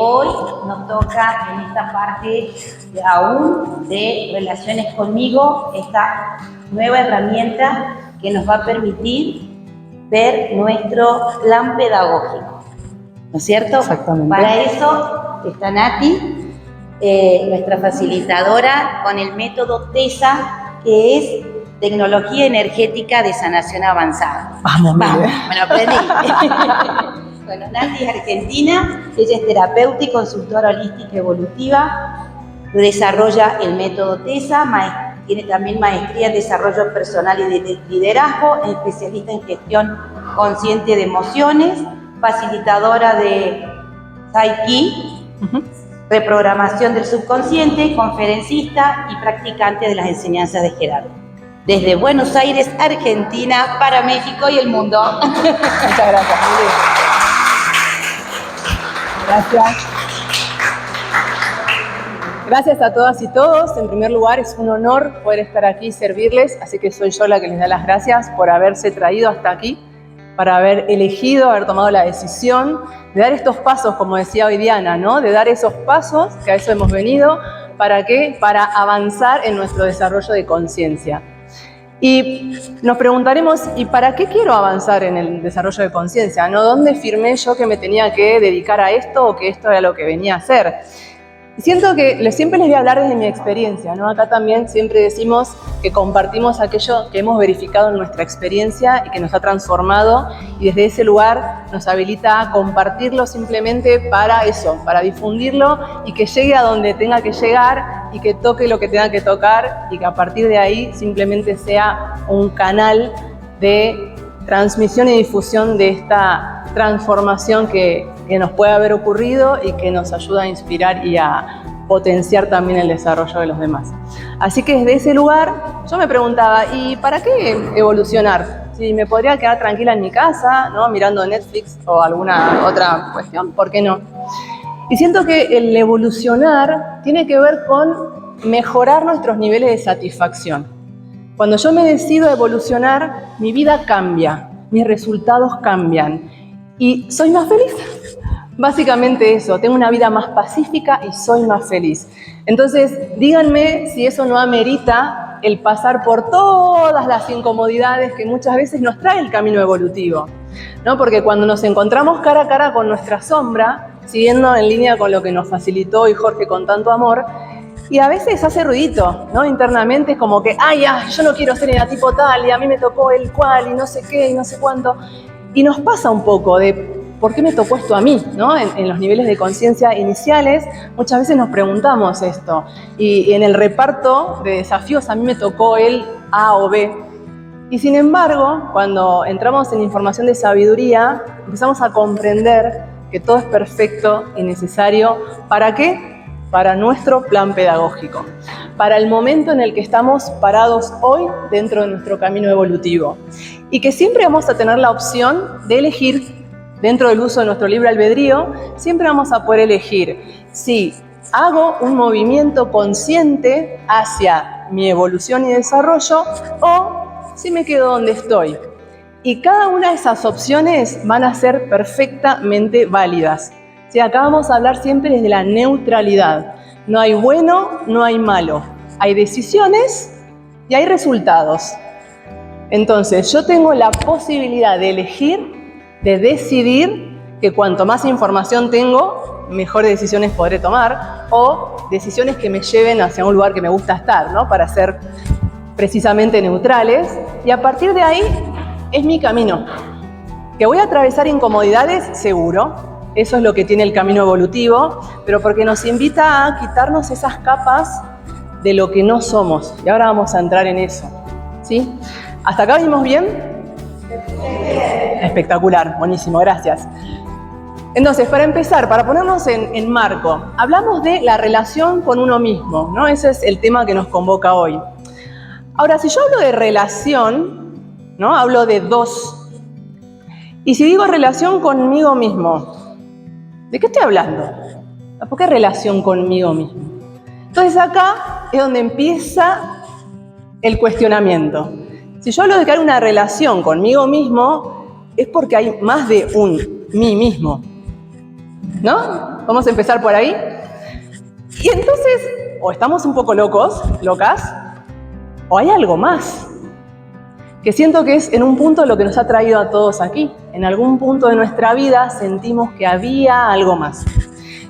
hoy nos toca en esta parte aún de relaciones conmigo, esta nueva herramienta que nos va a permitir ver nuestro plan pedagógico, ¿no es cierto? Exactamente. Para eso está Nati, nuestra facilitadora, con el método TESA, que es Tecnología Energética de Sanación Avanzada. Vamos, me lo aprendí. Bueno, Nati es argentina, ella es terapeuta y consultora holística evolutiva, desarrolla el método TESA, tiene también maestría en desarrollo personal y de liderazgo, es especialista en gestión consciente de emociones, facilitadora de Psyche, reprogramación del subconsciente, conferencista y practicante de las enseñanzas de Gerardo. Desde Buenos Aires, Argentina, para México y el mundo. Muchas gracias, Mili. Gracias. Gracias a todas y todos. En primer lugar, es un honor poder estar aquí y servirles, así que soy yo la que les da las gracias por haberse traído hasta aquí, para haber elegido, haber tomado la decisión de dar estos pasos, como decía hoy Diana, ¿no? De dar esos pasos, que a eso hemos venido, ¿para qué? Para avanzar en nuestro desarrollo de conciencia. Y nos preguntaremos, ¿y para qué quiero avanzar en el desarrollo de conciencia? ¿No? ¿Dónde firmé yo que me tenía que dedicar a esto o que esto era lo que venía a hacer? Y siento que siempre les voy a hablar desde mi experiencia, ¿no? Acá también siempre decimos que compartimos aquello que hemos verificado en nuestra experiencia y que nos ha transformado, y desde ese lugar nos habilita a compartirlo simplemente para eso, para difundirlo y que llegue a donde tenga que llegar y que toque lo que tenga que tocar, y que a partir de ahí simplemente sea un canal de transmisión y difusión de esta transformación que nos puede haber ocurrido y que nos ayuda a inspirar y a potenciar también el desarrollo de los demás. Así que desde ese lugar yo me preguntaba, ¿y para qué evolucionar? Si me podría quedar tranquila en mi casa, ¿no? Mirando Netflix o alguna otra cuestión, ¿por qué no? Y siento que el evolucionar tiene que ver con mejorar nuestros niveles de satisfacción. Cuando yo me decido a evolucionar, mi vida cambia, mis resultados cambian y soy más feliz. Básicamente eso, tengo una vida más pacífica y soy más feliz. Entonces, díganme si eso no amerita el pasar por todas las incomodidades que muchas veces nos trae el camino evolutivo, ¿no? Porque cuando nos encontramos cara a cara con nuestra sombra, siguiendo en línea con lo que nos facilitó hoy Jorge con tanto amor, y a veces hace ruidito, ¿no? Internamente es como que, ay, ya, yo no quiero ser tipo tal, y a mí me tocó el cual, y no sé qué, y no sé cuánto. Y nos pasa un poco de, ¿por qué me tocó esto a mí? ¿No? En los niveles de conciencia iniciales, muchas veces nos preguntamos esto. Y en el reparto de desafíos, a mí me tocó el A o B. Y sin embargo, cuando entramos en información de sabiduría, empezamos a comprender que todo es perfecto y necesario. ¿Para qué? Para nuestro plan pedagógico, para el momento en el que estamos parados hoy dentro de nuestro camino evolutivo. Y que siempre vamos a tener la opción de elegir, dentro del uso de nuestro libre albedrío, siempre vamos a poder elegir si hago un movimiento consciente hacia mi evolución y desarrollo o si me quedo donde estoy. Y cada una de esas opciones van a ser perfectamente válidas. Sí, acá vamos a hablar siempre desde la neutralidad. No hay bueno, no hay malo. Hay decisiones y hay resultados. Entonces, yo tengo la posibilidad de elegir, de decidir que cuanto más información tengo, mejores decisiones podré tomar, o decisiones que me lleven hacia un lugar que me gusta estar, ¿no? Para ser precisamente neutrales. Y a partir de ahí es mi camino. Que voy a atravesar incomodidades, seguro. Eso es lo que tiene el camino evolutivo, pero porque nos invita a quitarnos esas capas de lo que no somos. Y ahora vamos a entrar en eso, ¿sí? ¿Hasta acá vimos bien? Espectacular, buenísimo, gracias. Entonces, para empezar, para ponernos en marco, hablamos de la relación con uno mismo, ¿no? Ese es el tema que nos convoca hoy. Ahora, si yo hablo de relación, ¿no? Hablo de dos. Y si digo relación conmigo mismo, ¿de qué estoy hablando? ¿Por qué relación conmigo mismo? Entonces acá es donde empieza el cuestionamiento. Si yo hablo de que hay una relación conmigo mismo, es porque hay más de un mí mismo, ¿no? Vamos a empezar por ahí. Y entonces, o estamos un poco locos, locas, o hay algo más, que siento que es en un punto lo que nos ha traído a todos aquí. En algún punto de nuestra vida sentimos que había algo más.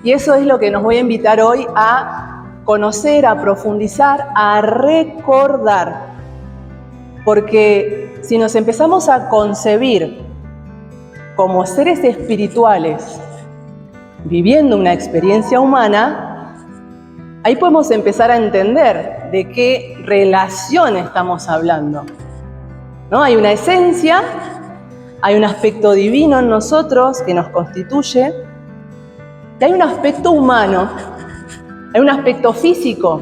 Y eso es lo que nos voy a invitar hoy a conocer, a profundizar, a recordar. Porque si nos empezamos a concebir como seres espirituales, viviendo una experiencia humana, ahí podemos empezar a entender de qué relación estamos hablando, ¿no? Hay una esencia, hay un aspecto divino en nosotros que nos constituye, y hay un aspecto humano, hay un aspecto físico,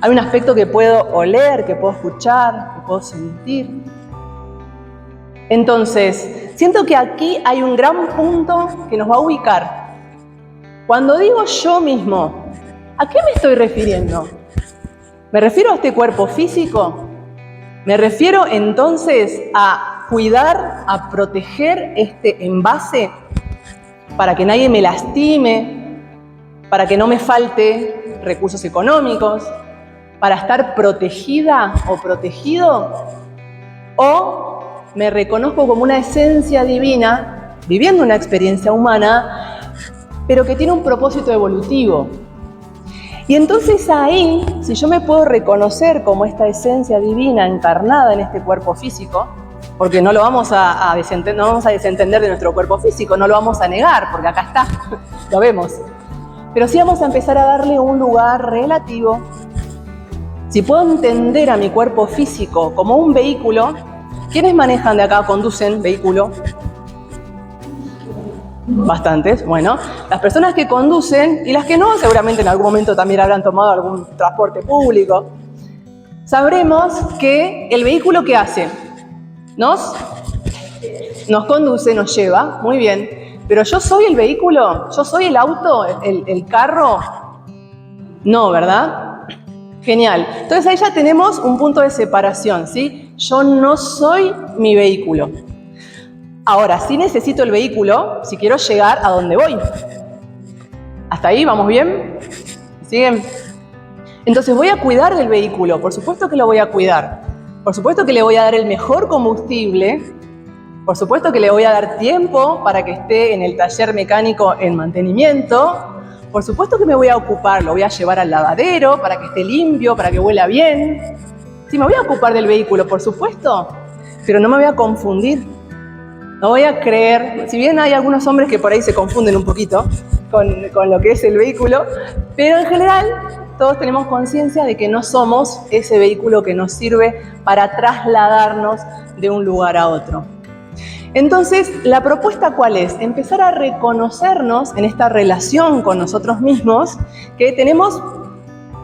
hay un aspecto que puedo oler, que puedo escuchar, que puedo sentir. Entonces, siento que aquí hay un gran punto que nos va a ubicar. Cuando digo yo mismo, ¿a qué me estoy refiriendo? ¿Me refiero a este cuerpo físico? ¿Me refiero entonces a cuidar, a proteger este envase para que nadie me lastime, para que no me falte recursos económicos, para estar protegida o protegido? ¿O me reconozco como una esencia divina, viviendo una experiencia humana, pero que tiene un propósito evolutivo? Y entonces ahí, si yo me puedo reconocer como esta esencia divina encarnada en este cuerpo físico, porque no lo vamos a desentender de nuestro cuerpo físico, no lo vamos a negar, porque acá está, lo vemos. Pero sí vamos a empezar a darle un lugar relativo. Si puedo entender a mi cuerpo físico como un vehículo, ¿quiénes manejan de acá, conducen vehículo? Bastantes, bueno. Las personas que conducen y las que no, seguramente en algún momento también habrán tomado algún transporte público. Sabremos que el vehículo, ¿qué hace? Nos conduce, nos lleva, muy bien. Pero ¿yo soy el vehículo? ¿Yo soy el auto? ¿El carro? No, ¿verdad? Genial. Entonces ahí ya tenemos un punto de separación, ¿sí? Yo no soy mi vehículo. Ahora, sí necesito el vehículo si quiero llegar a donde voy. ¿Hasta ahí vamos bien? ¿Siguen? Entonces voy a cuidar del vehículo, por supuesto que lo voy a cuidar. Por supuesto que le voy a dar el mejor combustible. Por supuesto que le voy a dar tiempo para que esté en el taller mecánico en mantenimiento. Por supuesto que me voy a ocupar, lo voy a llevar al lavadero para que esté limpio, para que huela bien. Sí, me voy a ocupar del vehículo, por supuesto, pero no me voy a confundir. No voy a creer, si bien hay algunos hombres que por ahí se confunden un poquito con lo que es el vehículo, pero en general todos tenemos conciencia de que no somos ese vehículo que nos sirve para trasladarnos de un lugar a otro. Entonces, ¿la propuesta cuál es? Empezar a reconocernos en esta relación con nosotros mismos, que tenemos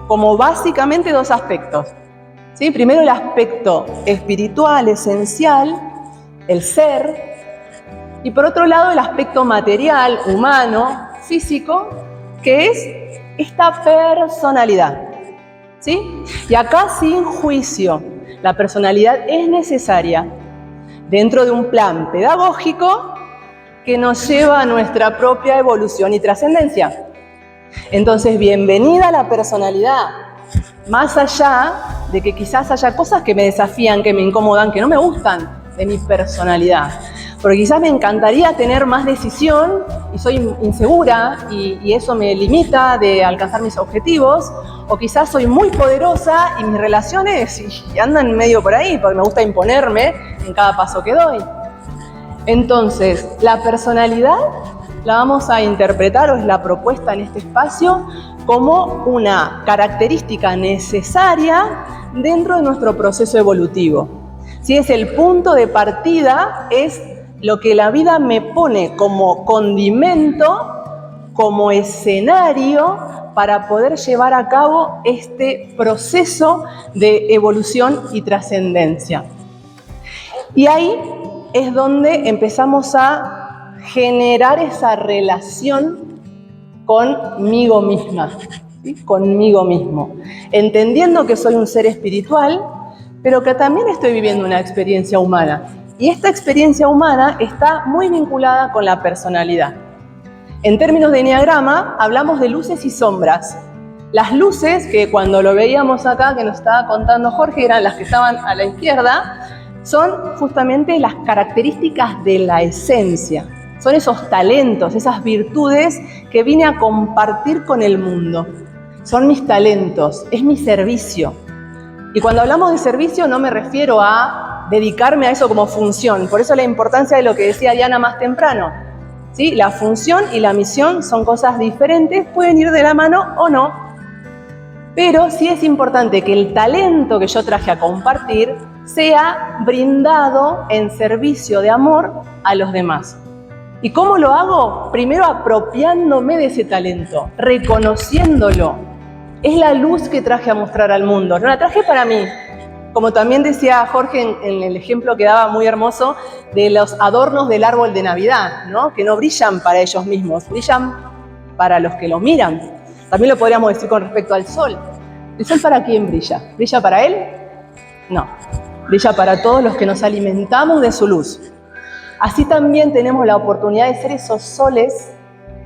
como básicamente dos aspectos, ¿sí? Primero el aspecto espiritual, esencial, el ser, y por otro lado el aspecto material, humano, físico, que es esta personalidad, ¿sí? Y acá sin juicio, la personalidad es necesaria dentro de un plan pedagógico que nos lleva a nuestra propia evolución y trascendencia. Entonces, bienvenida a la personalidad, más allá de que quizás haya cosas que me desafían, que me incomodan, que no me gustan de mi personalidad. Porque quizás me encantaría tener más decisión y soy insegura y eso me limita de alcanzar mis objetivos. O quizás soy muy poderosa y mis relaciones andan medio por ahí porque me gusta imponerme en cada paso que doy. Entonces, la personalidad la vamos a interpretar, o es la propuesta en este espacio, como una característica necesaria dentro de nuestro proceso evolutivo. Si es el punto de partida, es lo que la vida me pone como condimento, como escenario para poder llevar a cabo este proceso de evolución y trascendencia. Y ahí es donde empezamos a generar esa relación conmigo misma, ¿sí? Conmigo mismo, entendiendo que soy un ser espiritual, pero que también estoy viviendo una experiencia humana. Y esta experiencia humana está muy vinculada con la personalidad. En términos de enneagrama, hablamos de luces y sombras. Las luces, que cuando lo veíamos acá, que nos estaba contando Jorge, eran las que estaban a la izquierda, son justamente las características de la esencia. Son esos talentos, esas virtudes que vine a compartir con el mundo. Son mis talentos, es mi servicio. Y cuando hablamos de servicio no me refiero a dedicarme a eso como función. Por eso la importancia de lo que decía Diana más temprano. ¿Sí? La función y la misión son cosas diferentes, pueden ir de la mano o no. Pero sí es importante que el talento que yo traje a compartir sea brindado en servicio de amor a los demás. ¿Y cómo lo hago? Primero apropiándome de ese talento, reconociéndolo. Es la luz que traje a mostrar al mundo, no la traje para mí. Como también decía Jorge en el ejemplo que daba muy hermoso de los adornos del árbol de Navidad, ¿no? Que no brillan para ellos mismos, brillan para los que lo miran. También lo podríamos decir con respecto al sol. ¿El sol para quién brilla? ¿Brilla para él? No. Brilla para todos los que nos alimentamos de su luz. Así también tenemos la oportunidad de ser esos soles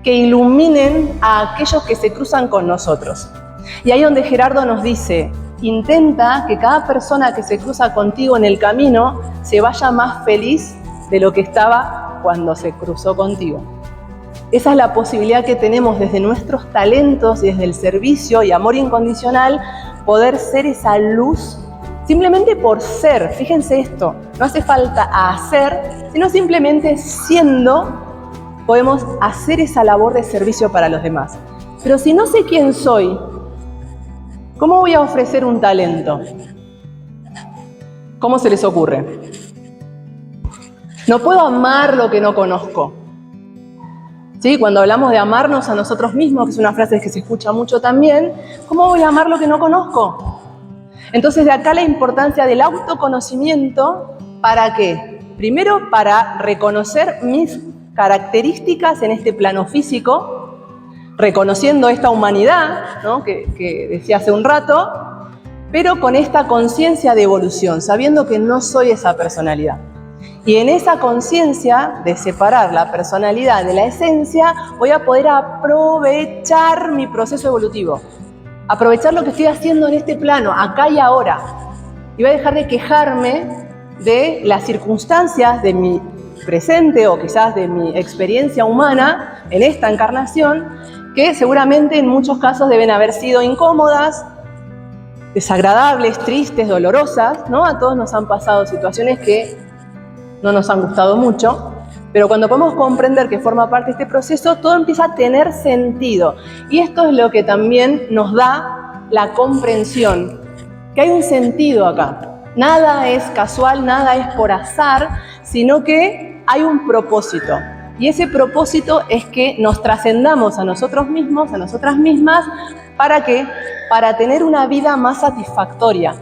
que iluminen a aquellos que se cruzan con nosotros. Y ahí donde Gerardo nos dice, intenta que cada persona que se cruza contigo en el camino se vaya más feliz de lo que estaba cuando se cruzó contigo. Esa es la posibilidad que tenemos desde nuestros talentos y desde el servicio y amor incondicional, poder ser esa luz simplemente por ser. Fíjense esto, no hace falta hacer, sino simplemente siendo, podemos hacer esa labor de servicio para los demás. Pero si no sé quién soy, ¿cómo voy a ofrecer un talento? ¿Cómo se les ocurre? No puedo amar lo que no conozco. ¿Sí? Cuando hablamos de amarnos a nosotros mismos, que es una frase que se escucha mucho también, ¿cómo voy a amar lo que no conozco? Entonces de acá la importancia del autoconocimiento, ¿para qué? Primero para reconocer mis características en este plano físico, reconociendo esta humanidad, ¿no? que decía hace un rato, pero con esta conciencia de evolución, sabiendo que no soy esa personalidad. Y en esa conciencia de separar la personalidad de la esencia, voy a poder aprovechar mi proceso evolutivo. Aprovechar lo que estoy haciendo en este plano, acá y ahora. Y voy a dejar de quejarme de las circunstancias de mi presente o quizás de mi experiencia humana en esta encarnación, que seguramente en muchos casos deben haber sido incómodas, desagradables, tristes, dolorosas, ¿no? A todos nos han pasado situaciones que no nos han gustado mucho, pero cuando podemos comprender que forma parte de este proceso, todo empieza a tener sentido. Y esto es lo que también nos da la comprensión, que hay un sentido acá. Nada es casual, nada es por azar, sino que hay un propósito. Y ese propósito es que nos trascendamos a nosotros mismos, a nosotras mismas, ¿para qué? Para tener una vida más satisfactoria.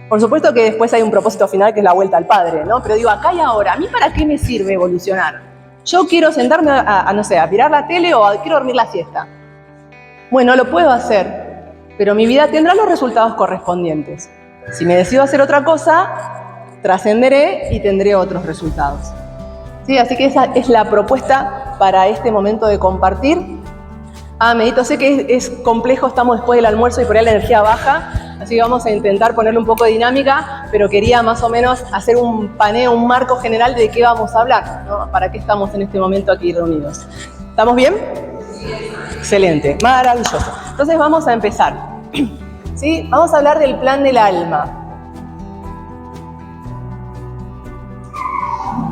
Por supuesto que después hay un propósito final que es la vuelta al Padre, ¿no? Pero digo, acá y ahora, ¿a mí para qué me sirve evolucionar? Yo quiero sentarme a mirar la tele o quiero dormir la siesta. Bueno, lo puedo hacer, pero mi vida tendrá los resultados correspondientes. Si me decido hacer otra cosa, trascenderé y tendré otros resultados. ¿Sí? Así que esa es la propuesta para este momento de compartir. Medito, sé que es complejo, estamos después del almuerzo y por ahí la energía baja, así que vamos a intentar ponerle un poco de dinámica, pero quería más o menos hacer un paneo, un marco general de qué vamos a hablar, ¿no? Para qué estamos en este momento aquí reunidos. ¿Estamos bien? Excelente, maravilloso. Entonces vamos a empezar. ¿Sí? Vamos a hablar del plan del alma.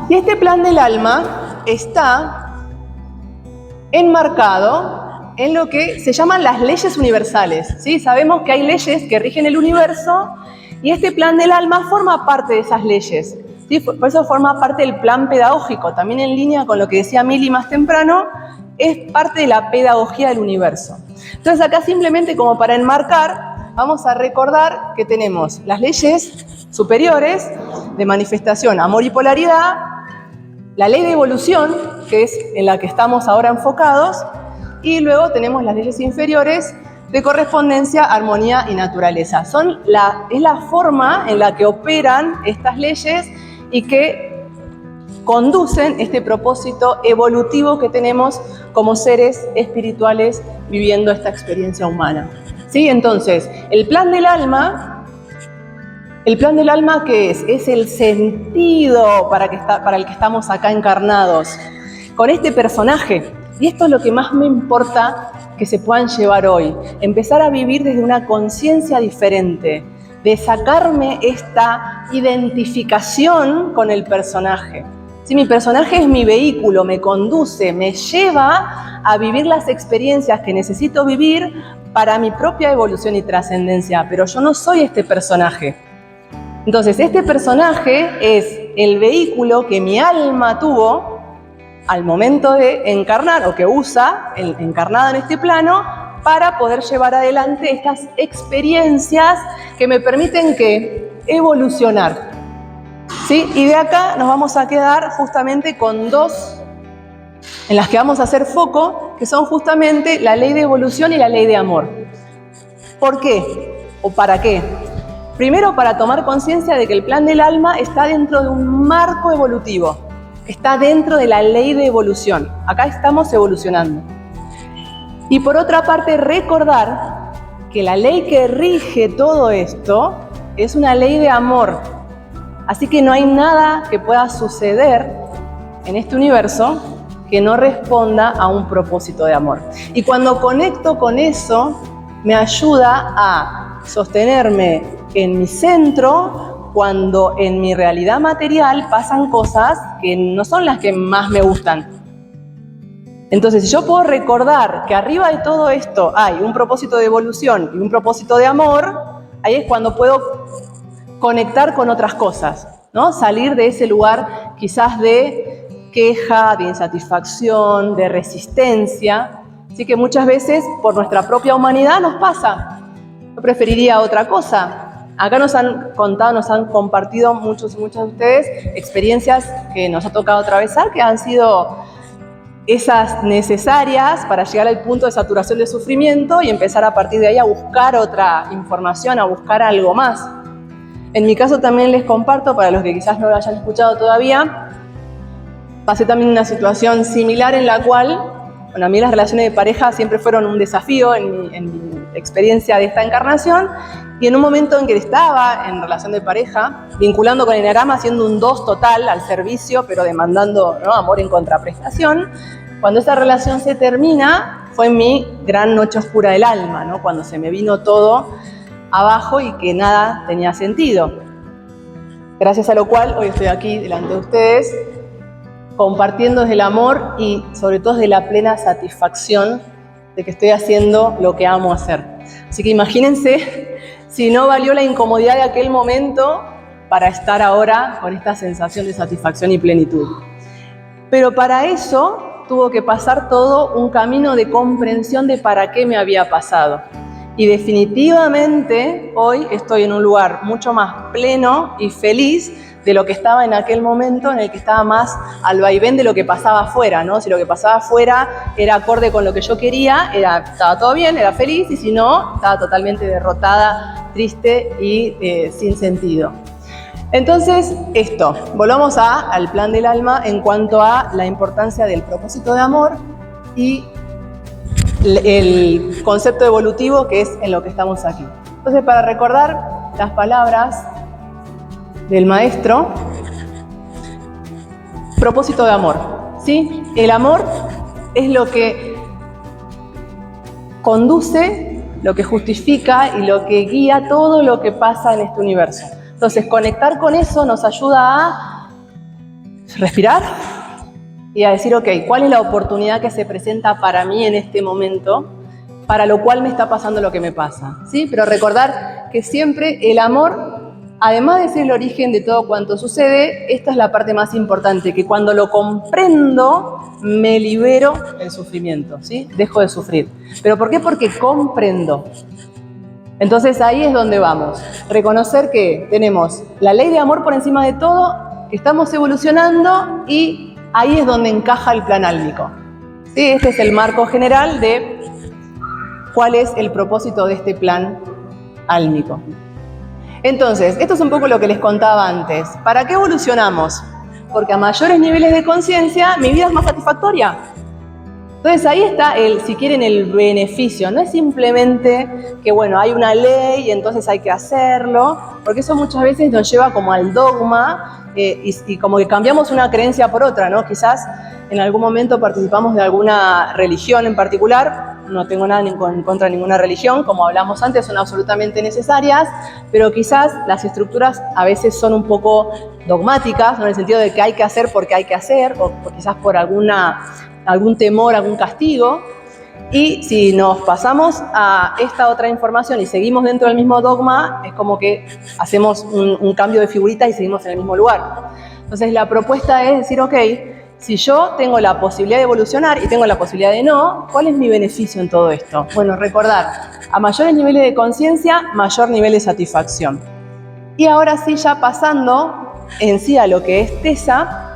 Y este plan del alma está enmarcado en lo que se llaman las leyes universales, ¿sí? Sabemos que hay leyes que rigen el universo y este plan del alma forma parte de esas leyes, ¿sí? Por eso forma parte del plan pedagógico, también en línea con lo que decía Mili más temprano, es parte de la pedagogía del universo. Entonces acá simplemente como para enmarcar, vamos a recordar que tenemos las leyes superiores de manifestación, amor y polaridad, la ley de evolución, que es en la que estamos ahora enfocados, y luego tenemos las leyes inferiores de correspondencia, armonía y naturaleza. Es la forma en la que operan estas leyes y que conducen este propósito evolutivo que tenemos como seres espirituales viviendo esta experiencia humana. ¿Sí? Entonces, el plan del alma, ¿qué es? Es el sentido para el que estamos acá encarnados, con este personaje. Y esto es lo que más me importa que se puedan llevar hoy. Empezar a vivir desde una conciencia diferente, de sacarme esta identificación con el personaje. Si mi personaje es mi vehículo, me conduce, me lleva a vivir las experiencias que necesito vivir para mi propia evolución y trascendencia, pero yo no soy este personaje. Entonces, este personaje es el vehículo que mi alma tuvo al momento de encarnar, o que usa encarnada en este plano, para poder llevar adelante estas experiencias que me permiten evolucionar. ¿Sí? Y de acá nos vamos a quedar justamente con dos en las que vamos a hacer foco, que son justamente la ley de evolución y la ley de amor. ¿Por qué? ¿O para qué? Primero, para tomar conciencia de que el plan del alma está dentro de un marco evolutivo, está dentro de la ley de evolución. Acá estamos evolucionando. Y por otra parte, recordar que la ley que rige todo esto es una ley de amor. Así que no hay nada que pueda suceder en este universo que no responda a un propósito de amor. Y cuando conecto con eso, me ayuda a sostenerme en mi centro cuando en mi realidad material pasan cosas que no son las que más me gustan. Entonces, si yo puedo recordar que arriba de todo esto hay un propósito de evolución y un propósito de amor, ahí es cuando puedo conectar con otras cosas, ¿no? Salir de ese lugar quizás de queja, de insatisfacción, de resistencia. Así que muchas veces por nuestra propia humanidad nos pasa. Yo preferiría otra cosa. Acá nos han contado, nos han compartido muchos y muchas de ustedes experiencias que nos ha tocado atravesar, que han sido esas necesarias para llegar al punto de saturación de sufrimiento y empezar a partir de ahí a buscar otra información, a buscar algo más. En mi caso también les comparto, para los que quizás no lo hayan escuchado todavía, pasé también una situación similar en la cual, a mí las relaciones de pareja siempre fueron un desafío en mi experiencia de esta encarnación, y en un momento en que estaba en relación de pareja, vinculando con el enneagrama, haciendo un 2 total al servicio, pero demandando, ¿no?, amor en contraprestación, cuando esa relación se termina, fue mi gran noche oscura del alma, ¿no?, cuando se me vino todo abajo y que nada tenía sentido. Gracias a lo cual hoy estoy aquí delante de ustedes, compartiendo desde el amor y sobre todo desde la plena satisfacción de que estoy haciendo lo que amo hacer. Así que imagínense si no valió la incomodidad de aquel momento para estar ahora con esta sensación de satisfacción y plenitud. Pero para eso tuvo que pasar todo un camino de comprensión de para qué me había pasado. Y definitivamente hoy estoy en un lugar mucho más pleno y feliz de lo que estaba en aquel momento en el que estaba más al vaivén de lo que pasaba afuera, ¿no? Si lo que pasaba afuera era acorde con lo que yo quería, estaba todo bien, era feliz, y si no, estaba totalmente derrotada, triste y sin sentido. Entonces, volvamos al plan del alma en cuanto a la importancia del propósito de amor y el concepto evolutivo, que es en lo que estamos aquí. Entonces, para recordar las palabras del maestro, propósito de amor, ¿sí? El amor es lo que conduce, lo que justifica y lo que guía todo lo que pasa en este universo. Entonces, conectar con eso nos ayuda a respirar y a decir, ok, ¿cuál es la oportunidad que se presenta para mí en este momento, para lo cual me está pasando lo que me pasa? ¿Sí? Pero recordar que siempre el amor, además de ser el origen de todo cuanto sucede, esta es la parte más importante, que cuando lo comprendo, me libero del sufrimiento, ¿sí? Dejo de sufrir. ¿Pero por qué? Porque comprendo. Entonces ahí es donde vamos. Reconocer que tenemos la ley de amor por encima de todo, que estamos evolucionando, y ahí es donde encaja el plan álmico. ¿Sí? Este es el marco general de cuál es el propósito de este plan álmico. Entonces, esto es un poco lo que les contaba antes. ¿Para qué evolucionamos? porque a mayores niveles de conciencia mi vida es más satisfactoria. Entonces ahí está si quieren, el beneficio. No es simplemente que, bueno, hay una ley y entonces hay que hacerlo, porque eso muchas veces nos lleva como al dogma y como que cambiamos una creencia por otra, ¿no? Quizás en algún momento participamos de alguna religión en particular. No tengo nada en contra de ninguna religión, como hablamos antes, son absolutamente necesarias, pero quizás las estructuras a veces son un poco dogmáticas, ¿no? En el sentido de que hay que hacer porque hay que hacer, o quizás por algún temor, algún castigo. Y si nos pasamos a esta otra información y seguimos dentro del mismo dogma, es como que hacemos un cambio de figurita y seguimos en el mismo lugar. Entonces la propuesta es decir, ok, si yo tengo la posibilidad de evolucionar y tengo la posibilidad de no, ¿cuál es mi beneficio en todo esto? Bueno, recordar, a mayores niveles de conciencia, mayor nivel de satisfacción. Y ahora sí, ya pasando en sí a lo que es TESA,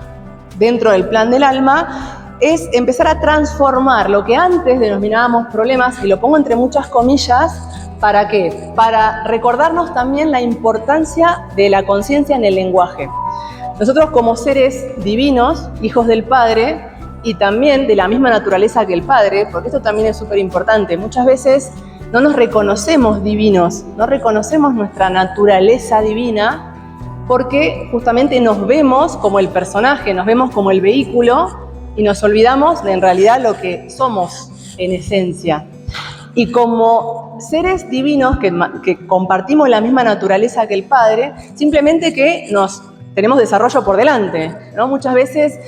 dentro del plan del alma, es empezar a transformar lo que antes denominábamos problemas, y lo pongo entre muchas comillas, ¿para qué? Para recordarnos también la importancia de la conciencia en el lenguaje. Nosotros como seres divinos, hijos del Padre, y también de la misma naturaleza que el Padre, porque esto también es súper importante, muchas veces no nos reconocemos divinos, no reconocemos nuestra naturaleza divina, porque justamente nos vemos como el personaje, nos vemos como el vehículo, y nos olvidamos de en realidad lo que somos en esencia. Y como seres divinos que compartimos la misma naturaleza que el Padre, simplemente que tenemos desarrollo por delante, ¿no? Muchas veces,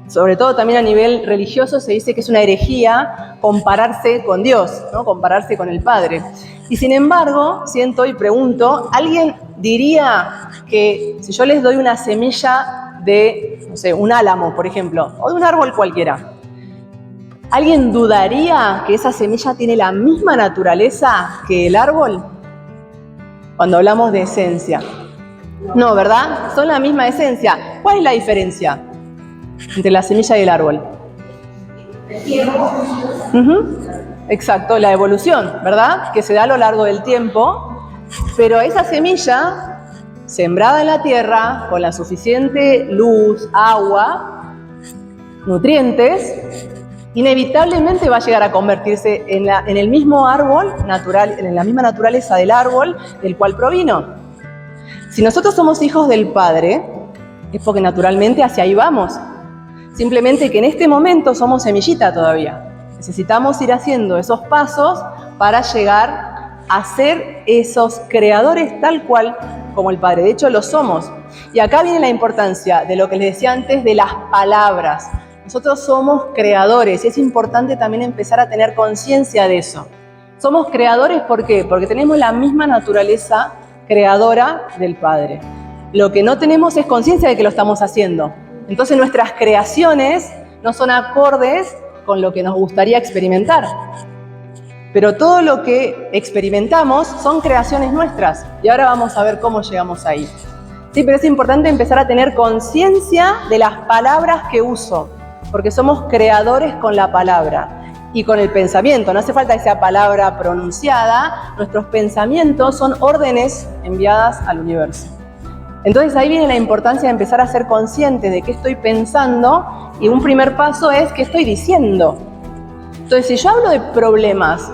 sobre todo también a nivel religioso, se dice que es una herejía compararse con Dios, ¿no? Compararse con el Padre. Y sin embargo, siento y pregunto, ¿alguien diría que si yo les doy una semilla de, no sé, un álamo, por ejemplo, o de un árbol cualquiera, ¿alguien dudaría que esa semilla tiene la misma naturaleza que el árbol? Cuando hablamos de esencia. No, ¿verdad? Son la misma esencia. ¿Cuál es la diferencia entre la semilla y el árbol? El tiempo. Exacto, la evolución, ¿verdad? Que se da a lo largo del tiempo, pero esa semilla, sembrada en la tierra, con la suficiente luz, agua, nutrientes, inevitablemente va a llegar a convertirse en el mismo árbol natural, en la misma naturaleza del árbol del cual provino. Si nosotros somos hijos del Padre, es porque naturalmente hacia ahí vamos. Simplemente que en este momento somos semillita todavía. Necesitamos ir haciendo esos pasos para llegar a ser esos creadores tal cual como el Padre. De hecho, lo somos. Y acá viene la importancia de lo que les decía antes de las palabras. Nosotros somos creadores y es importante también empezar a tener conciencia de eso. Somos creadores, ¿por qué? Porque tenemos la misma naturaleza creadora del Padre. Lo que no tenemos es conciencia de que lo estamos haciendo. Entonces nuestras creaciones no son acordes con lo que nos gustaría experimentar. Pero todo lo que experimentamos son creaciones nuestras. Y ahora vamos a ver cómo llegamos ahí. Sí, pero es importante empezar a tener conciencia de las palabras que uso, porque somos creadores con la palabra y con el pensamiento. No hace falta que sea palabra pronunciada, nuestros pensamientos son órdenes enviadas al universo. Entonces ahí viene la importancia de empezar a ser consciente de qué estoy pensando, y un primer paso es qué estoy diciendo. Entonces, si yo hablo de problemas,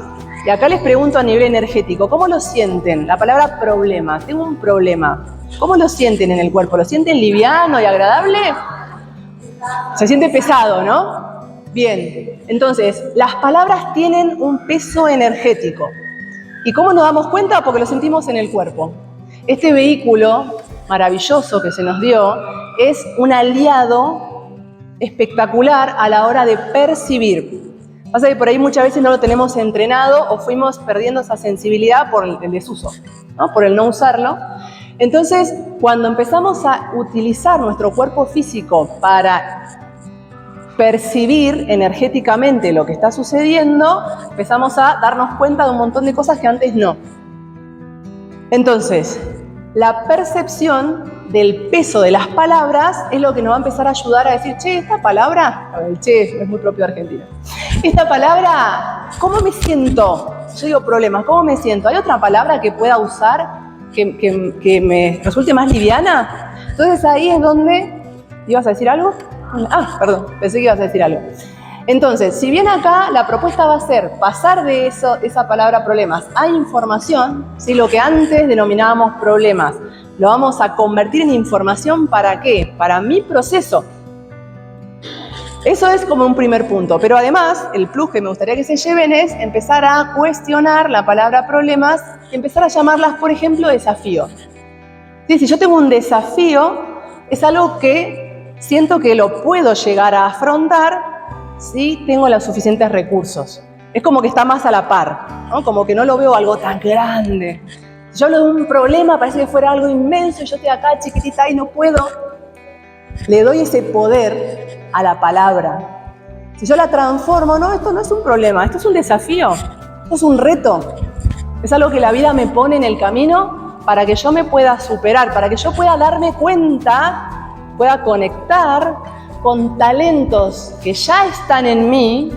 y acá les pregunto a nivel energético, ¿cómo lo sienten? La palabra problema, tengo un problema. ¿Cómo lo sienten en el cuerpo? ¿Lo sienten liviano y agradable? Se siente pesado, ¿no? Bien, entonces, las palabras tienen un peso energético. ¿Y cómo nos damos cuenta? Porque lo sentimos en el cuerpo. Este vehículo maravilloso que se nos dio es un aliado espectacular a la hora de percibir. Pasa que por ahí muchas veces no lo tenemos entrenado o fuimos perdiendo esa sensibilidad por el desuso, ¿no? Por el no usarlo. Entonces, cuando empezamos a utilizar nuestro cuerpo físico para percibir energéticamente lo que está sucediendo, empezamos a darnos cuenta de un montón de cosas que antes no. Entonces, la percepción del peso de las palabras es lo que nos va a empezar a ayudar a decir, che, esta palabra, el che es muy propio de Argentina, esta palabra, ¿cómo me siento? Yo digo problemas, ¿cómo me siento? ¿Hay otra palabra que pueda usar que me resulte más liviana? Entonces ahí es donde ¿Ibas a decir algo? Ah, perdón, pensé que ibas a decir algo. Entonces, si bien acá la propuesta va a ser pasar de esa palabra problemas a información, ¿sí? Lo que antes denominábamos problemas, lo vamos a convertir en información. ¿Para qué? Para mi proceso. Eso es como un primer punto, pero además el plus que me gustaría que se lleven es empezar a cuestionar la palabra problemas y empezar a llamarlas, por ejemplo, desafíos. ¿Sí? Si yo tengo un desafío, es algo que siento que lo puedo llegar a afrontar si tengo los suficientes recursos. Es como que está más a la par, ¿no? Como que no lo veo algo tan grande. Si yo hablo de un problema, parece que fuera algo inmenso y yo estoy acá chiquitita y no puedo. Le doy ese poder a la palabra. Si yo la transformo, no, esto no es un problema, esto es un desafío, esto es un reto. Es algo que la vida me pone en el camino para que yo me pueda superar, para que yo pueda darme cuenta, pueda conectar con talentos que ya están en mí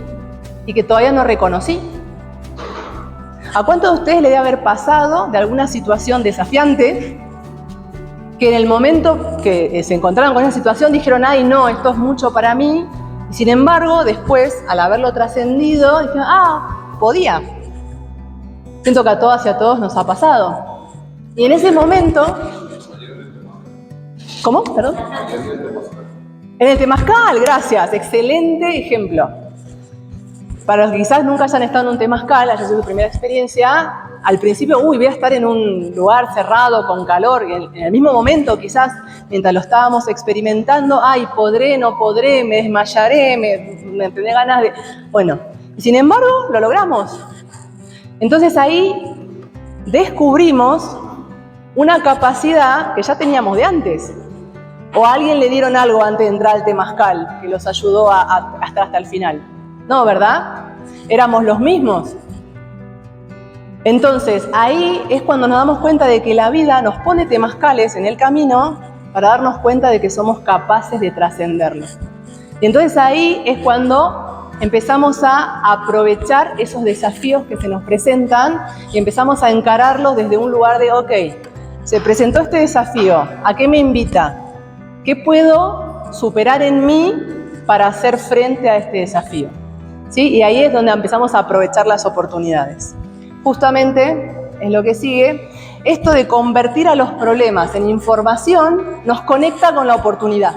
y que todavía no reconocí. ¿A cuántos de ustedes le debe haber pasado de alguna situación desafiante que en el momento que se encontraron con esa situación dijeron, ay no, esto es mucho para mí, y sin embargo después, al haberlo trascendido, dijeron, podía? Siento que a todas y a todos nos ha pasado. Y en ese momento... ¿Cómo? ¿Perdón? En el temazcal, gracias, excelente ejemplo. Para los que quizás nunca hayan estado en un temazcal, haya sido su primera experiencia, al principio, voy a estar en un lugar cerrado, con calor, y en el mismo momento quizás, mientras lo estábamos experimentando, podré, no podré, me desmayaré, me tendré ganas de... Bueno, y sin embargo, lo logramos. Entonces ahí descubrimos una capacidad que ya teníamos de antes. ¿O a alguien le dieron algo antes de entrar al temazcal que los ayudó a estar hasta el final? No, ¿verdad? Éramos los mismos. Entonces, ahí es cuando nos damos cuenta de que la vida nos pone temazcales en el camino para darnos cuenta de que somos capaces de trascenderlo. Y entonces ahí es cuando empezamos a aprovechar esos desafíos que se nos presentan y empezamos a encararlos desde un lugar de, ok, se presentó este desafío, ¿a qué me invita? ¿Qué puedo superar en mí para hacer frente a este desafío? ¿Sí? Y ahí es donde empezamos a aprovechar las oportunidades. Justamente es lo que sigue. Esto de convertir a los problemas en información nos conecta con la oportunidad.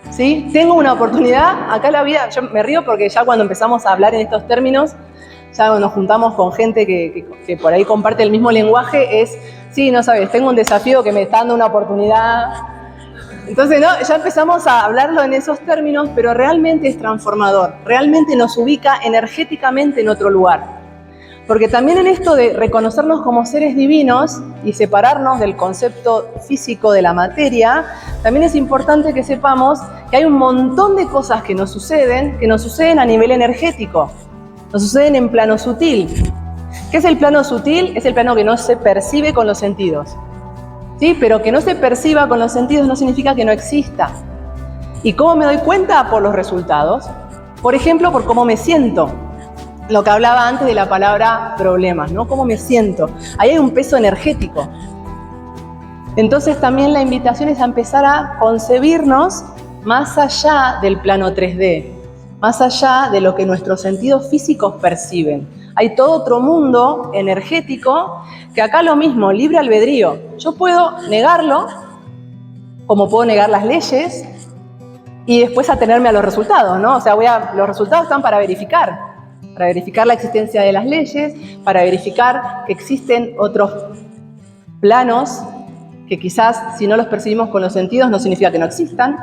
¿Sí? Tengo una oportunidad, acá en la vida, yo me río porque ya cuando empezamos a hablar en estos términos, ya nos juntamos con gente que por ahí comparte el mismo lenguaje, es, sí, no sabes, tengo un desafío que me está dando una oportunidad. Entonces, ¿no? Ya empezamos a hablarlo en esos términos, pero realmente es transformador, realmente nos ubica energéticamente en otro lugar. Porque también en esto de reconocernos como seres divinos y separarnos del concepto físico de la materia, también es importante que sepamos que hay un montón de cosas que nos suceden a nivel energético, nos suceden en plano sutil. ¿Qué es el plano sutil? Es el plano que no se percibe con los sentidos. ¿Sí? Pero que no se perciba con los sentidos no significa que no exista. ¿Y cómo me doy cuenta? Por los resultados. Por ejemplo, por cómo me siento. Lo que hablaba antes de la palabra problemas, ¿no? ¿Cómo me siento? Ahí hay un peso energético. Entonces también la invitación es a empezar a concebirnos más allá del plano 3D, más allá de lo que nuestros sentidos físicos perciben. Hay todo otro mundo energético que acá lo mismo, libre albedrío. Yo puedo negarlo, como puedo negar las leyes, y después atenerme a los resultados, ¿no? O sea, los resultados están para verificar la existencia de las leyes, para verificar que existen otros planos que quizás si no los percibimos con los sentidos no significa que no existan.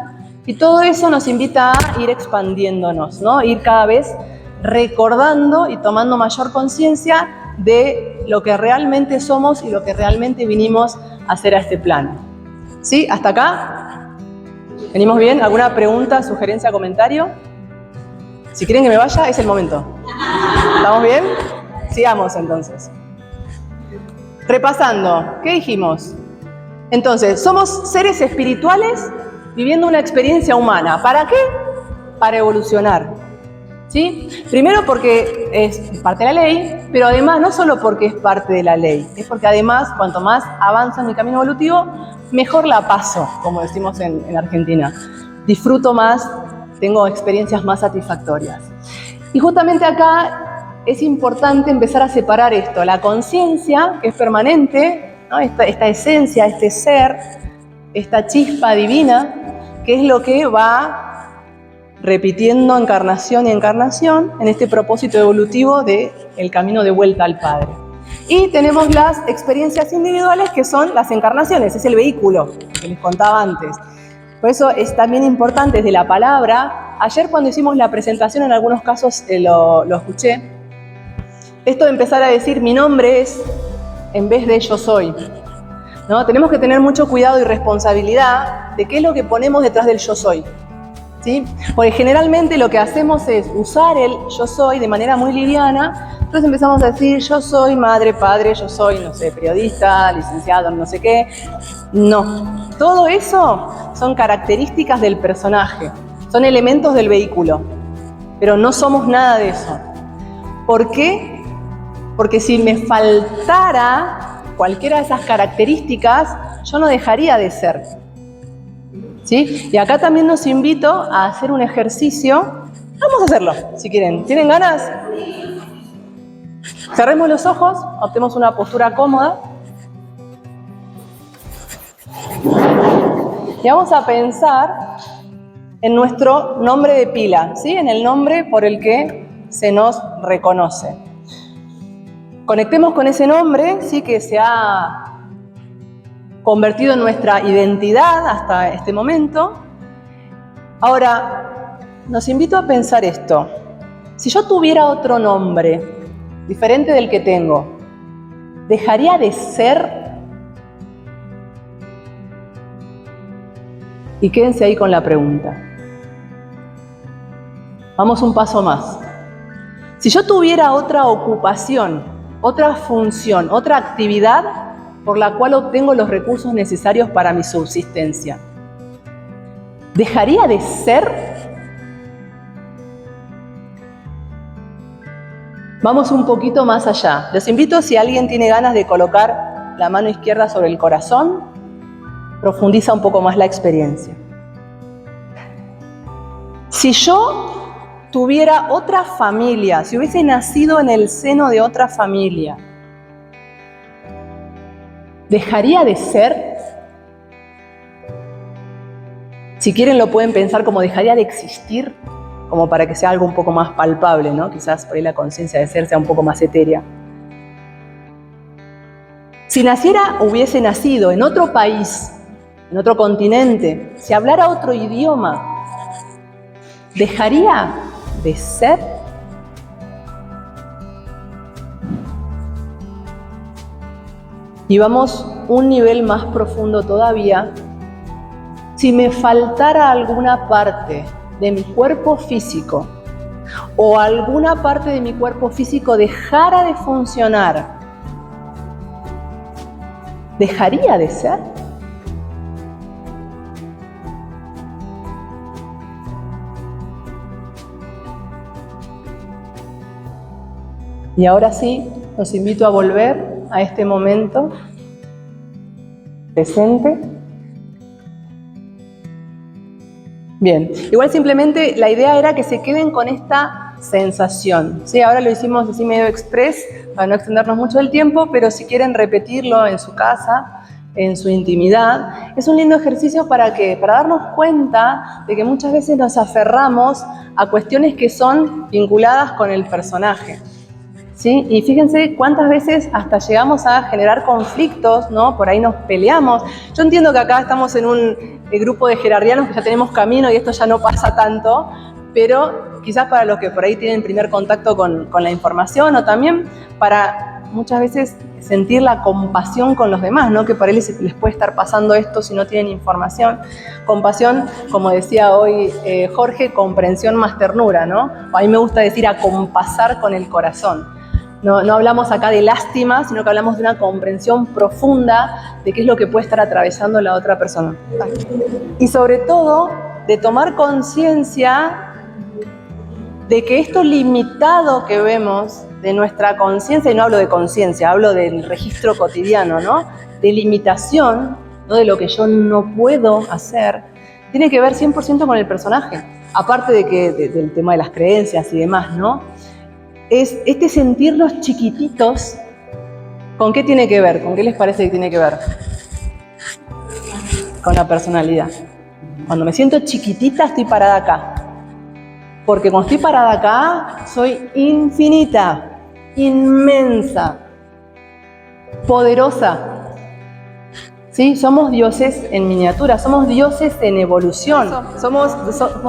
Y todo eso nos invita a ir expandiéndonos, ¿no? Ir cada vez recordando y tomando mayor conciencia de lo que realmente somos y lo que realmente vinimos a hacer a este plano. ¿Sí? ¿Hasta acá? ¿Venimos bien? ¿Alguna pregunta, sugerencia, comentario? Si quieren que me vaya, es el momento. ¿Estamos bien? Sigamos entonces. Repasando, ¿qué dijimos? Entonces, somos seres espirituales viviendo una experiencia humana. ¿Para qué? Para evolucionar. ¿Sí? Primero porque es parte de la ley, pero además no solo porque es parte de la ley, es porque además cuanto más avanza en mi camino evolutivo, mejor la paso, como decimos en Argentina. disfruto más, tengo experiencias más satisfactorias. Y justamente acá es importante empezar a separar esto, la conciencia, que es permanente, ¿no? Esta esencia, este ser, esta chispa divina, que es lo que va repitiendo encarnación y encarnación en este propósito evolutivo del camino de vuelta al Padre. Y tenemos las experiencias individuales, que son las encarnaciones, es el vehículo que les contaba antes. Por eso es también importante desde la palabra. Ayer cuando hicimos la presentación, en algunos casos lo escuché, esto de empezar a decir mi nombre es en vez de yo soy, ¿no? Tenemos que tener mucho cuidado y responsabilidad de qué es lo que ponemos detrás del yo soy, ¿sí? Porque generalmente lo que hacemos es usar el yo soy de manera muy liviana. Entonces empezamos a decir yo soy madre, padre, yo soy, no sé, periodista, licenciado, no sé qué. No, todo eso son características del personaje, son elementos del vehículo, pero no somos nada de eso. ¿Por qué? Porque si me faltara cualquiera de esas características, yo no dejaría de ser, ¿sí? Y acá también los invito a hacer un ejercicio. Vamos a hacerlo, si quieren. ¿Tienen ganas? Cerremos los ojos, optemos una postura cómoda. Y vamos a pensar en nuestro nombre de pila, ¿sí? En el nombre por el que se nos reconoce. Conectemos con ese nombre, ¿sí? Que se ha convertido en nuestra identidad hasta este momento. Ahora, los invito a pensar esto. Si yo tuviera otro nombre diferente del que tengo, ¿dejaría de ser? Y quédense ahí con la pregunta. Vamos un paso más. Si yo tuviera otra ocupación, otra función, otra actividad por la cual obtengo los recursos necesarios para mi subsistencia, ¿dejaría de ser? Vamos un poquito más allá. Les invito, si alguien tiene ganas de colocar la mano izquierda sobre el corazón, profundiza un poco más la experiencia. Si yo tuviera otra familia, si hubiese nacido en el seno de otra familia, ¿dejaría de ser? Si quieren lo pueden pensar como dejaría de existir, como para que sea algo un poco más palpable, ¿no? Quizás por ahí la conciencia de ser sea un poco más etérea. Si hubiese nacido en otro país, en otro continente, si hablara otro idioma, ¿dejaría de ser? Y vamos un nivel más profundo todavía. Si me faltara alguna parte de mi cuerpo físico o alguna parte de mi cuerpo físico dejara de funcionar, ¿dejaría de ser? Y ahora sí, los invito a volver a este momento presente. Bien, igual simplemente la idea era que se queden con esta sensación, ¿sí? Ahora lo hicimos así medio express para no extendernos mucho del tiempo, pero si quieren repetirlo en su casa, en su intimidad, es un lindo ejercicio para darnos cuenta de que muchas veces nos aferramos a cuestiones que son vinculadas con el personaje, ¿sí? Y fíjense cuántas veces hasta llegamos a generar conflictos, ¿no? Por ahí nos peleamos. Yo entiendo que acá estamos en un grupo de gerardianos que ya tenemos camino y esto ya no pasa tanto, pero quizás para los que por ahí tienen primer contacto con la información, o también para muchas veces sentir la compasión con los demás, ¿no? Que por ahí les puede estar pasando esto si no tienen información. Compasión, como decía hoy Jorge, comprensión más ternura, ¿no? A mí me gusta decir acompasar con el corazón. No hablamos acá de lástima, sino que hablamos de una comprensión profunda de qué es lo que puede estar atravesando la otra persona. Y sobre todo, de tomar conciencia de que esto limitado que vemos de nuestra conciencia, y no hablo de conciencia, hablo del registro cotidiano, ¿no? De limitación, ¿no? De lo que yo no puedo hacer, tiene que ver 100% con el personaje. Aparte de que del tema de las creencias y demás, ¿no? Es este sentirnos chiquititos. ¿Con qué tiene que ver? ¿Con qué les parece que tiene que ver? Con la personalidad. Cuando me siento chiquitita, estoy parada acá. Porque cuando estoy parada acá, soy infinita, inmensa, poderosa. ¿Sí? Somos dioses en miniatura, somos dioses en evolución, somos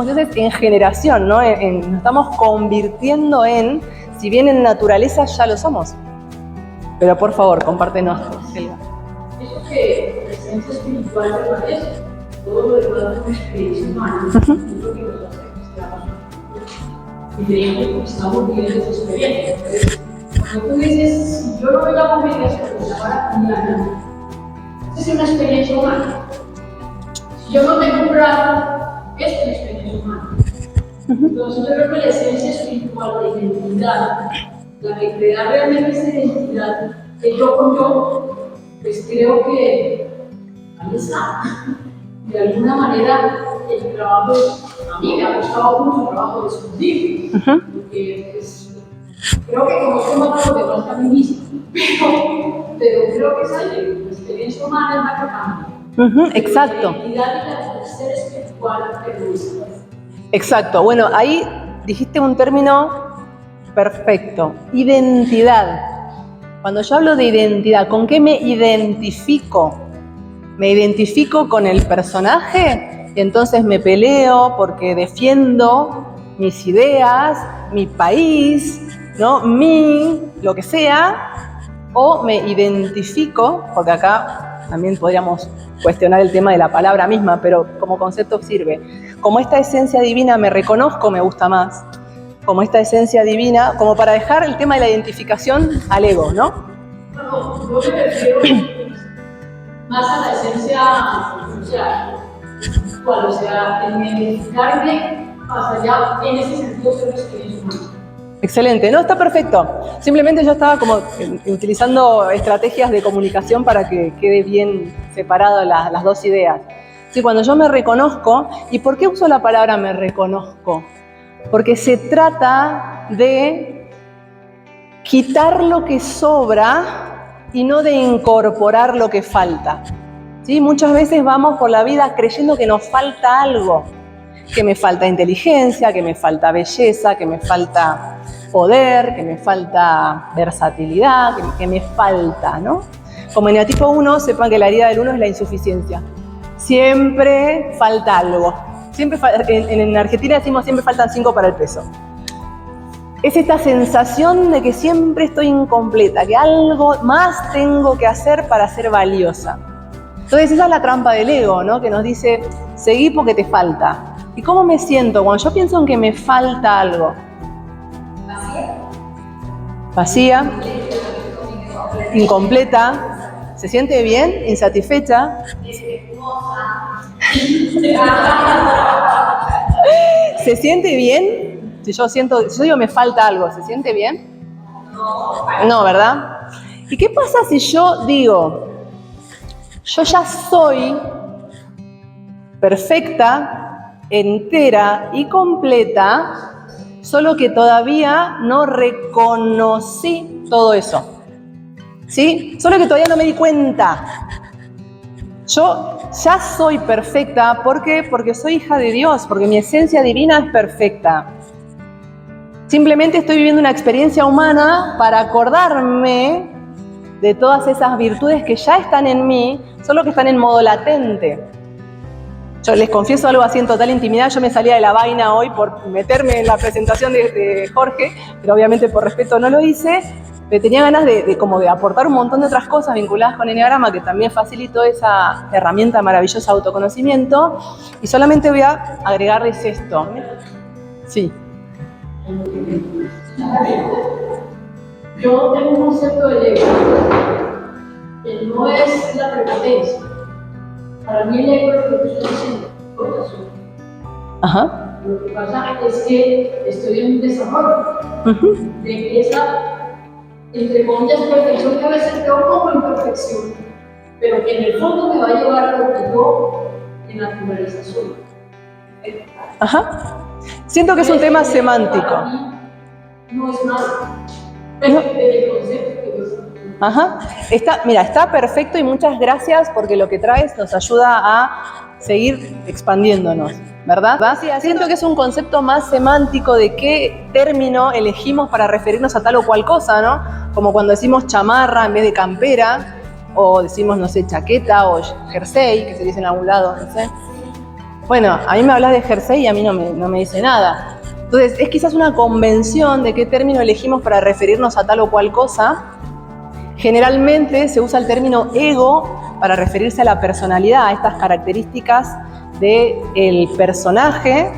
dioses en generación, ¿no? Nos estamos convirtiendo en, si bien en naturaleza ya lo somos. Pero por favor, compártenos, Silva. Eso que la esencia espiritual permanece, todo lo demás es una experiencia humana, es lo que nos hace que seamos diferentes porque estamos viviendo esa experiencia. Entonces, cuando tú dices, si yo no me llamo Venecia, pues llamar Juliana, esa es una experiencia humana. Si yo no tengo un brazo, es una experiencia humana. Entonces yo creo que la esencia espiritual, la identidad, la que crea realmente esa identidad, el yo con yo, pues creo que ahí está. De alguna manera, el trabajo, a mí me ha costado mucho trabajo descubrir, porque pues, creo que conozco más a los demás que a mí mismo, pero creo que es ahí, la experiencia humana es la que cambia. Exacto. La identidad y la ser espiritual permanece. Exacto. Bueno, ahí dijiste un término perfecto. Identidad. Cuando yo hablo de identidad, ¿con qué me identifico? Me identifico con el personaje y entonces me peleo porque defiendo mis ideas, mi país, ¿no? Lo que sea, o me identifico, porque acá también podríamos cuestionar el tema de la palabra misma, pero como concepto sirve. Como esta esencia divina me reconozco, me gusta más. Como esta esencia divina, como para dejar el tema de la identificación al ego, ¿no? No, yo me refiero más a la esencia social, o sea, el identificarme más allá, en ese sentido, ser una experiencia humana. Excelente, no, está perfecto. Simplemente yo estaba como utilizando estrategias de comunicación para que quede bien separado las dos ideas. Sí, cuando yo me reconozco, ¿y por qué uso la palabra me reconozco? Porque se trata de quitar lo que sobra y no de incorporar lo que falta. ¿Sí? Muchas veces vamos por la vida creyendo que nos falta algo, que me falta inteligencia, que me falta belleza, que me falta poder, que me falta versatilidad, que me falta, ¿no? Como eneatipo 1, sepan que la herida del 1 es la insuficiencia. Siempre falta algo. Siempre en Argentina decimos siempre faltan 5 para el peso. Es esta sensación de que siempre estoy incompleta, que algo más tengo que hacer para ser valiosa. Entonces esa es la trampa del ego, ¿no? Que nos dice, seguí porque te falta. ¿Y cómo me siento cuando yo pienso en que me falta algo? Vacía, incompleta, se siente bien, insatisfecha. ¿Se siente bien? Si yo digo me falta algo, ¿se siente bien? No, ¿verdad? ¿Y qué pasa si yo digo, yo ya soy perfecta, entera y completa, solo que todavía no reconocí todo eso? ¿Sí? Solo que todavía no me di cuenta. Yo ya soy perfecta, ¿por qué? Porque soy hija de Dios, porque mi esencia divina es perfecta. Simplemente estoy viviendo una experiencia humana para acordarme de todas esas virtudes que ya están en mí, solo que están en modo latente. Yo les confieso algo así en total intimidad, yo me salía de la vaina hoy por meterme en la presentación de Jorge, pero obviamente por respeto no lo hice. Pero tenía ganas de aportar un montón de otras cosas vinculadas con Enneagrama, que también facilitó esa herramienta maravillosa de autoconocimiento. Y solamente voy a agregarles esto. Sí. Yo tengo un concepto del ego, que no es la prepotencia. Para mí el ego es lo que estoy diciendo, corazón. Ajá. Lo que pasa es que estoy en un desarrollo de esa, entre comillas, perfección que a veces veo como imperfección, pero que en el fondo me va a llevar a lo que yo en naturaleza soy. Ajá. Siento que es un tema semántico. No es nada. Pero desde el concepto que yo... Ajá. Mira, está perfecto y muchas gracias porque lo que traes nos ayuda a seguir expandiéndonos, ¿verdad? Sí, siento que es un concepto más semántico de qué término elegimos para referirnos a tal o cual cosa, ¿no? Como cuando decimos chamarra en vez de campera, o decimos, no sé, chaqueta o jersey, que se dice en algún lado, no sé. Bueno, a mí me hablas de jersey y a mí no me dice nada. Entonces, es quizás una convención de qué término elegimos para referirnos a tal o cual cosa. Generalmente se usa el término ego para referirse a la personalidad, a estas características del personaje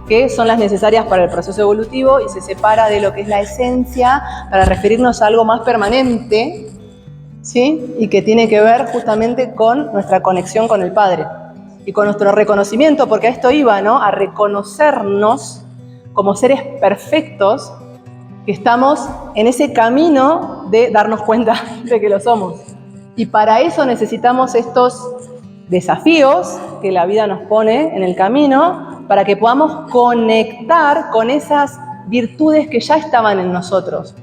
que son las necesarias para el proceso evolutivo y se separa de lo que es la esencia para referirnos a algo más permanente, ¿sí? Y que tiene que ver justamente con nuestra conexión con el Padre y con nuestro reconocimiento, porque a esto iba, ¿no? A reconocernos como seres perfectos que estamos en ese camino de darnos cuenta de que lo somos. Y para eso necesitamos estos desafíos que la vida nos pone en el camino para que podamos conectar con esas virtudes que ya estaban en nosotros,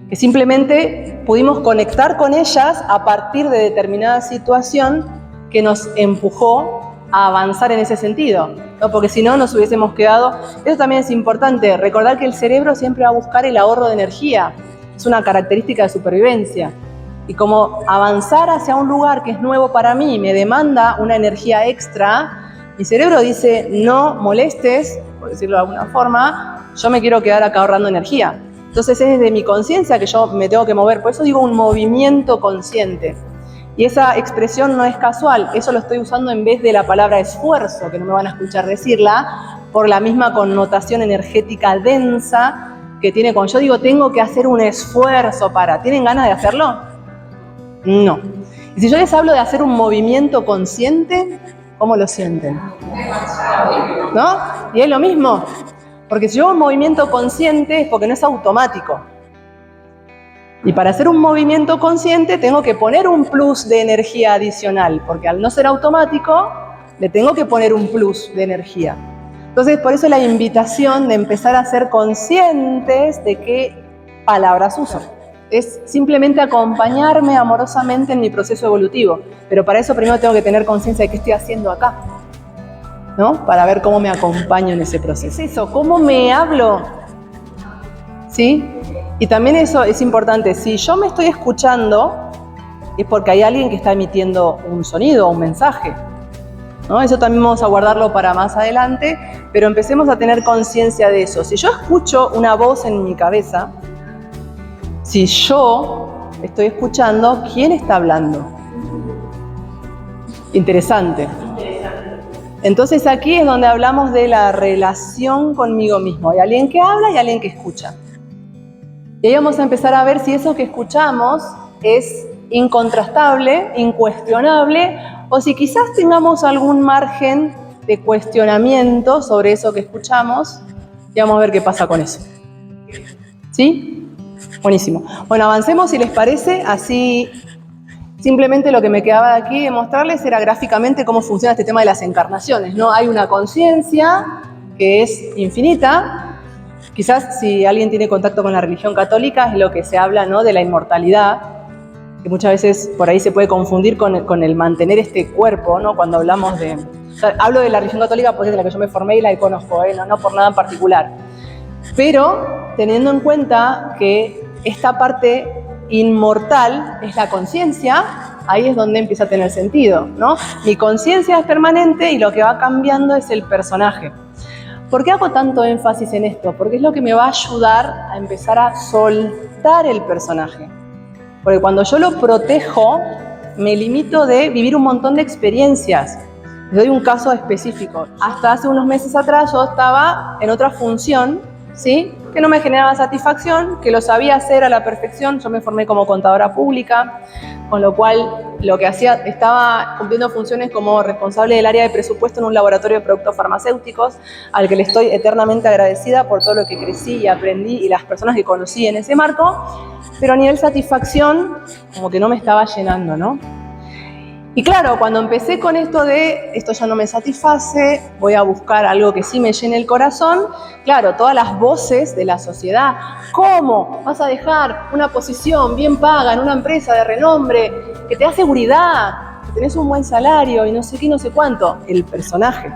que simplemente pudimos conectar con ellas a partir de determinada situación que nos empujó a avanzar en ese sentido, ¿no? Porque si no nos hubiésemos quedado. Eso también es importante, recordar que el cerebro siempre va a buscar el ahorro de energía, es una característica de supervivencia. Y como avanzar hacia un lugar que es nuevo para mí me demanda una energía extra, mi cerebro dice, no molestes, por decirlo de alguna forma, yo me quiero quedar acá ahorrando energía. Entonces es desde mi conciencia que yo me tengo que mover, por eso digo un movimiento consciente. Y esa expresión no es casual, eso lo estoy usando en vez de la palabra esfuerzo, que no me van a escuchar decirla, por la misma connotación energética densa que tiene cuando yo digo tengo que hacer un esfuerzo para. ¿Tienen ganas de hacerlo? No. Y si yo les hablo de hacer un movimiento consciente, ¿cómo lo sienten? ¿No? Y es lo mismo, porque si yo hago un movimiento consciente es porque no es automático. Y para hacer un movimiento consciente tengo que poner un plus de energía adicional, porque al no ser automático, le tengo que poner un plus de energía. Entonces, por eso la invitación de empezar a ser conscientes de qué palabras uso. Es simplemente acompañarme amorosamente en mi proceso evolutivo. Pero para eso primero tengo que tener conciencia de qué estoy haciendo acá, ¿no? Para ver cómo me acompaño en ese proceso. Es eso, ¿cómo me hablo? ¿Sí? Y también eso es importante, si yo me estoy escuchando, es porque hay alguien que está emitiendo un sonido o un mensaje, ¿no? Eso también vamos a guardarlo para más adelante, pero empecemos a tener conciencia de eso. Si yo escucho una voz en mi cabeza, si yo estoy escuchando, ¿quién está hablando? Interesante. Entonces aquí es donde hablamos de la relación conmigo mismo. Hay alguien que habla y alguien que escucha. Y ahí vamos a empezar a ver si eso que escuchamos es incontrastable, incuestionable, o si quizás tengamos algún margen de cuestionamiento sobre eso que escuchamos, y vamos a ver qué pasa con eso. ¿Sí? Buenísimo. Bueno, avancemos si les parece, así simplemente lo que me quedaba de aquí de mostrarles era gráficamente cómo funciona este tema de las encarnaciones, ¿no? Hay una conciencia que es infinita. Quizás si alguien tiene contacto con la religión católica es lo que se habla, ¿no? De la inmortalidad, que muchas veces por ahí se puede confundir con el mantener este cuerpo, ¿no? Cuando hablamos de... O sea, hablo de la religión católica porque es de la que yo me formé y la que conozco, no por nada en particular. Pero teniendo en cuenta que esta parte inmortal es la conciencia, ahí es donde empieza a tener sentido, ¿no? Mi conciencia es permanente y lo que va cambiando es el personaje. ¿Por qué hago tanto énfasis en esto? Porque es lo que me va a ayudar a empezar a soltar el personaje. Porque cuando yo lo protejo, me limito de vivir un montón de experiencias. Les doy un caso específico. Hasta hace unos meses atrás yo estaba en otra función, ¿sí? Que no me generaba satisfacción, que lo sabía hacer a la perfección. Yo me formé como contadora pública, con lo cual lo que hacía, estaba cumpliendo funciones como responsable del área de presupuesto en un laboratorio de productos farmacéuticos, al que le estoy eternamente agradecida por todo lo que crecí y aprendí y las personas que conocí en ese marco, pero a nivel satisfacción como que no me estaba llenando, ¿no? Y claro, cuando empecé con esto de esto ya no me satisface, voy a buscar algo que sí me llene el corazón, claro, todas las voces de la sociedad, ¿cómo vas a dejar una posición bien paga en una empresa de renombre que te da seguridad, que tenés un buen salario y no sé qué, no sé cuánto? El personaje,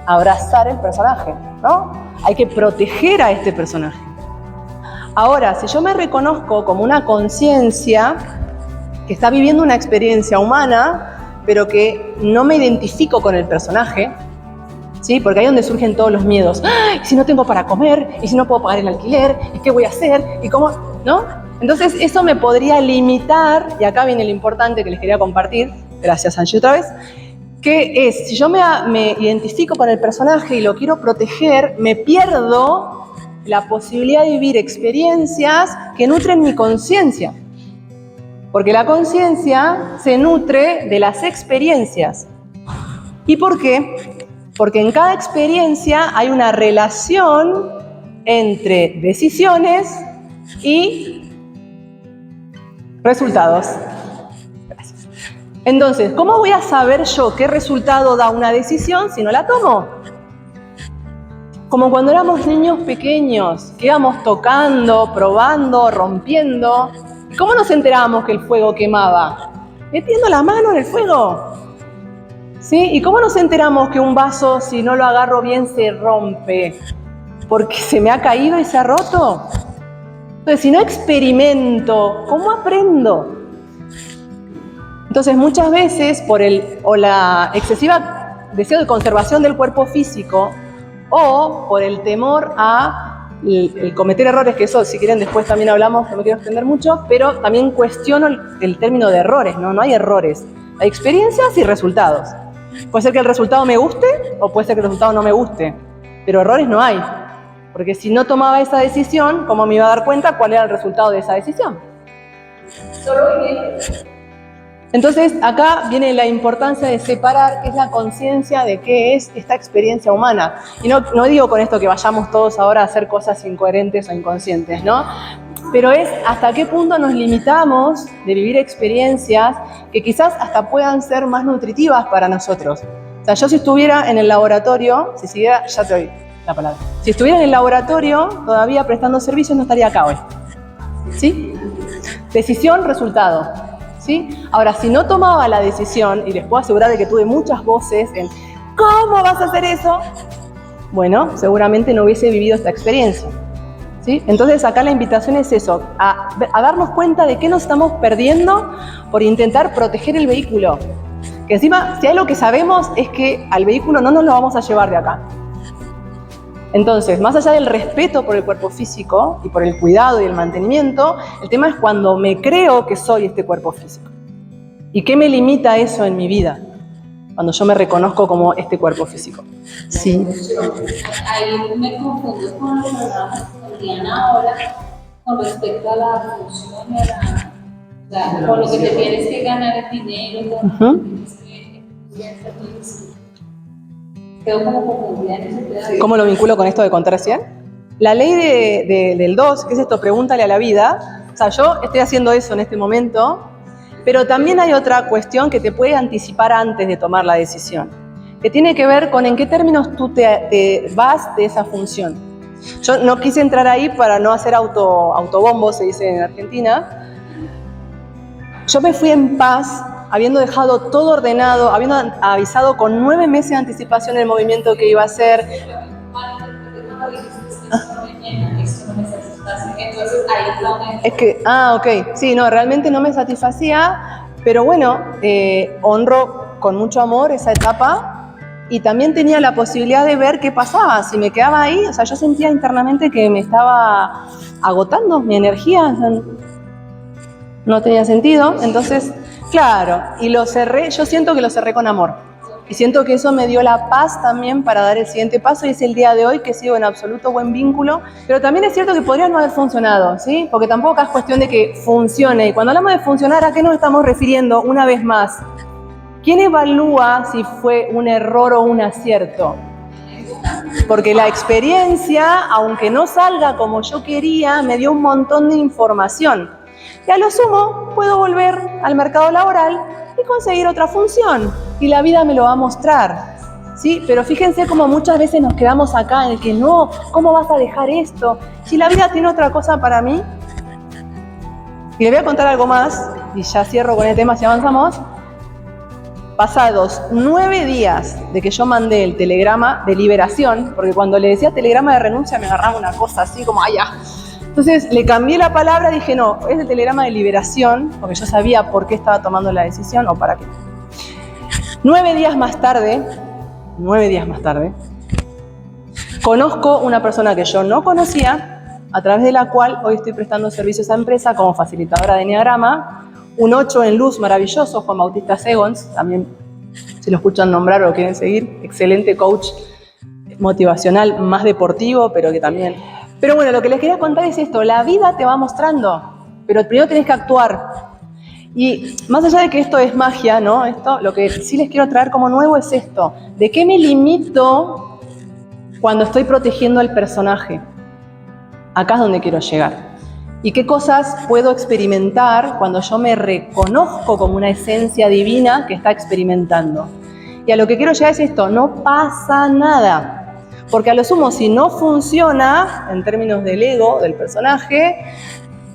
abrazar el personaje, ¿no? Hay que proteger a este personaje. Ahora, si yo me reconozco como una conciencia que está viviendo una experiencia humana, pero que no me identifico con el personaje, ¿sí? Porque ahí es donde surgen todos los miedos. ¡Ah! ¿Y si no tengo para comer? ¿Y si no puedo pagar el alquiler? ¿Y qué voy a hacer? ¿Y cómo? ¿No? Entonces eso me podría limitar, y acá viene lo importante que les quería compartir, gracias Angie otra vez, que es, si yo me identifico con el personaje y lo quiero proteger, me pierdo la posibilidad de vivir experiencias que nutren mi conciencia. Porque la conciencia se nutre de las experiencias. ¿Y por qué? Porque en cada experiencia hay una relación entre decisiones y resultados. Gracias. Entonces, ¿cómo voy a saber yo qué resultado da una decisión si no la tomo? Como cuando éramos niños pequeños, que íbamos tocando, probando, rompiendo. ¿Cómo nos enterábamos que el fuego quemaba? Metiendo la mano en el fuego. ¿Sí? ¿Y cómo nos enteramos que un vaso, si no lo agarro bien, se rompe? ¿Porque se me ha caído y se ha roto? Entonces, si no experimento, ¿cómo aprendo? Entonces, muchas veces, por la excesiva deseo de conservación del cuerpo físico, o por el temor a el cometer errores, que eso si quieren después también hablamos, no me quiero extender mucho, pero también cuestiono el término de errores, ¿no? No hay errores, hay experiencias y resultados. Puede ser que el resultado me guste o puede ser que el resultado no me guste, pero errores no hay, porque si no tomaba esa decisión, ¿cómo me iba a dar cuenta cuál era el resultado de esa decisión? Entonces, acá viene la importancia de separar qué es la conciencia de qué es esta experiencia humana. Y no digo con esto que vayamos todos ahora a hacer cosas incoherentes o inconscientes, ¿no? Pero es hasta qué punto nos limitamos de vivir experiencias que quizás hasta puedan ser más nutritivas para nosotros. O sea, yo si estuviera en el laboratorio, si siguiera, ya te doy la palabra. Si estuviera en el laboratorio, todavía prestando servicios, no estaría acá hoy. ¿Sí? Decisión, resultado. ¿Sí? Ahora, si no tomaba la decisión, y les puedo asegurar de que tuve muchas voces en ¿cómo vas a hacer eso? Bueno, seguramente no hubiese vivido esta experiencia. ¿Sí? Entonces acá la invitación es eso, a darnos cuenta de qué nos estamos perdiendo por intentar proteger el vehículo. Que encima, si hay algo que sabemos es que al vehículo no nos lo vamos a llevar de acá. Entonces, más allá del respeto por el cuerpo físico y por el cuidado y el mantenimiento, el tema es cuando me creo que soy este cuerpo físico. ¿Y qué me limita eso en mi vida? Cuando yo me reconozco como este cuerpo físico. Sí. Ahí me confundo con lo que hablábamos con Diana ahora, con respecto a la función y a con lo que te tienes que ganar el dinero, con lo que tienes que quedo como confundida en ese pedazo. ¿Cómo lo vinculo con esto de contar 100? La ley del 2, que es esto, pregúntale a la vida. O sea, yo estoy haciendo eso en este momento, pero también hay otra cuestión que te puede anticipar antes de tomar la decisión, que tiene que ver con en qué términos tú te vas de esa función. Yo no quise entrar ahí para no hacer autobombo, se dice en Argentina. Yo me fui en paz, habiendo dejado todo ordenado, habiendo avisado con 9 meses de anticipación el movimiento que iba a hacer. Es que, ok, sí, no, realmente no me satisfacía, pero bueno, honro con mucho amor esa etapa y también tenía la posibilidad de ver qué pasaba, si me quedaba ahí, o sea, yo sentía internamente que me estaba agotando mi energía, no tenía sentido, entonces, claro, y lo cerré, yo siento que lo cerré con amor. Y siento que eso me dio la paz también para dar el siguiente paso y es el día de hoy que sigo en absoluto buen vínculo. Pero también es cierto que podría no haber funcionado, ¿sí? Porque tampoco es cuestión de que funcione. Y cuando hablamos de funcionar, ¿a qué nos estamos refiriendo una vez más? ¿Quién evalúa si fue un error o un acierto? Porque la experiencia, aunque no salga como yo quería, me dio un montón de información. Y a lo sumo puedo volver al mercado laboral y que conseguir otra función y la vida me lo va a mostrar. ¿Sí? Pero fíjense cómo muchas veces nos quedamos acá en el que no, ¿cómo vas a dejar esto? Si la vida tiene otra cosa para mí. Y les voy a contar algo más, y ya cierro con el tema si avanzamos. Pasados 9 días de que yo mandé el telegrama de liberación, porque cuando le decía telegrama de renuncia me agarraba una cosa así como, ¡ay, ya! Entonces le cambié la palabra, dije, no, es el telegrama de liberación, porque yo sabía por qué estaba tomando la decisión o para qué. 9 días más tarde, conozco una persona que yo no conocía, a través de la cual hoy estoy prestando servicios a empresa como facilitadora de Enneagrama, un 8 en luz maravilloso, Juan Bautista Segons, también si lo escuchan nombrar o lo quieren seguir, excelente coach motivacional, más deportivo, pero que también... Pero bueno, lo que les quería contar es esto, la vida te va mostrando, pero primero tenés que actuar. Y más allá de que esto es magia, ¿no? Esto, lo que sí les quiero traer como nuevo es esto, ¿de qué me limito cuando estoy protegiendo al personaje? Acá es donde quiero llegar. ¿Y qué cosas puedo experimentar cuando yo me reconozco como una esencia divina que está experimentando? Y a lo que quiero llegar es esto, no pasa nada. Porque a lo sumo, si no funciona, en términos del ego, del personaje,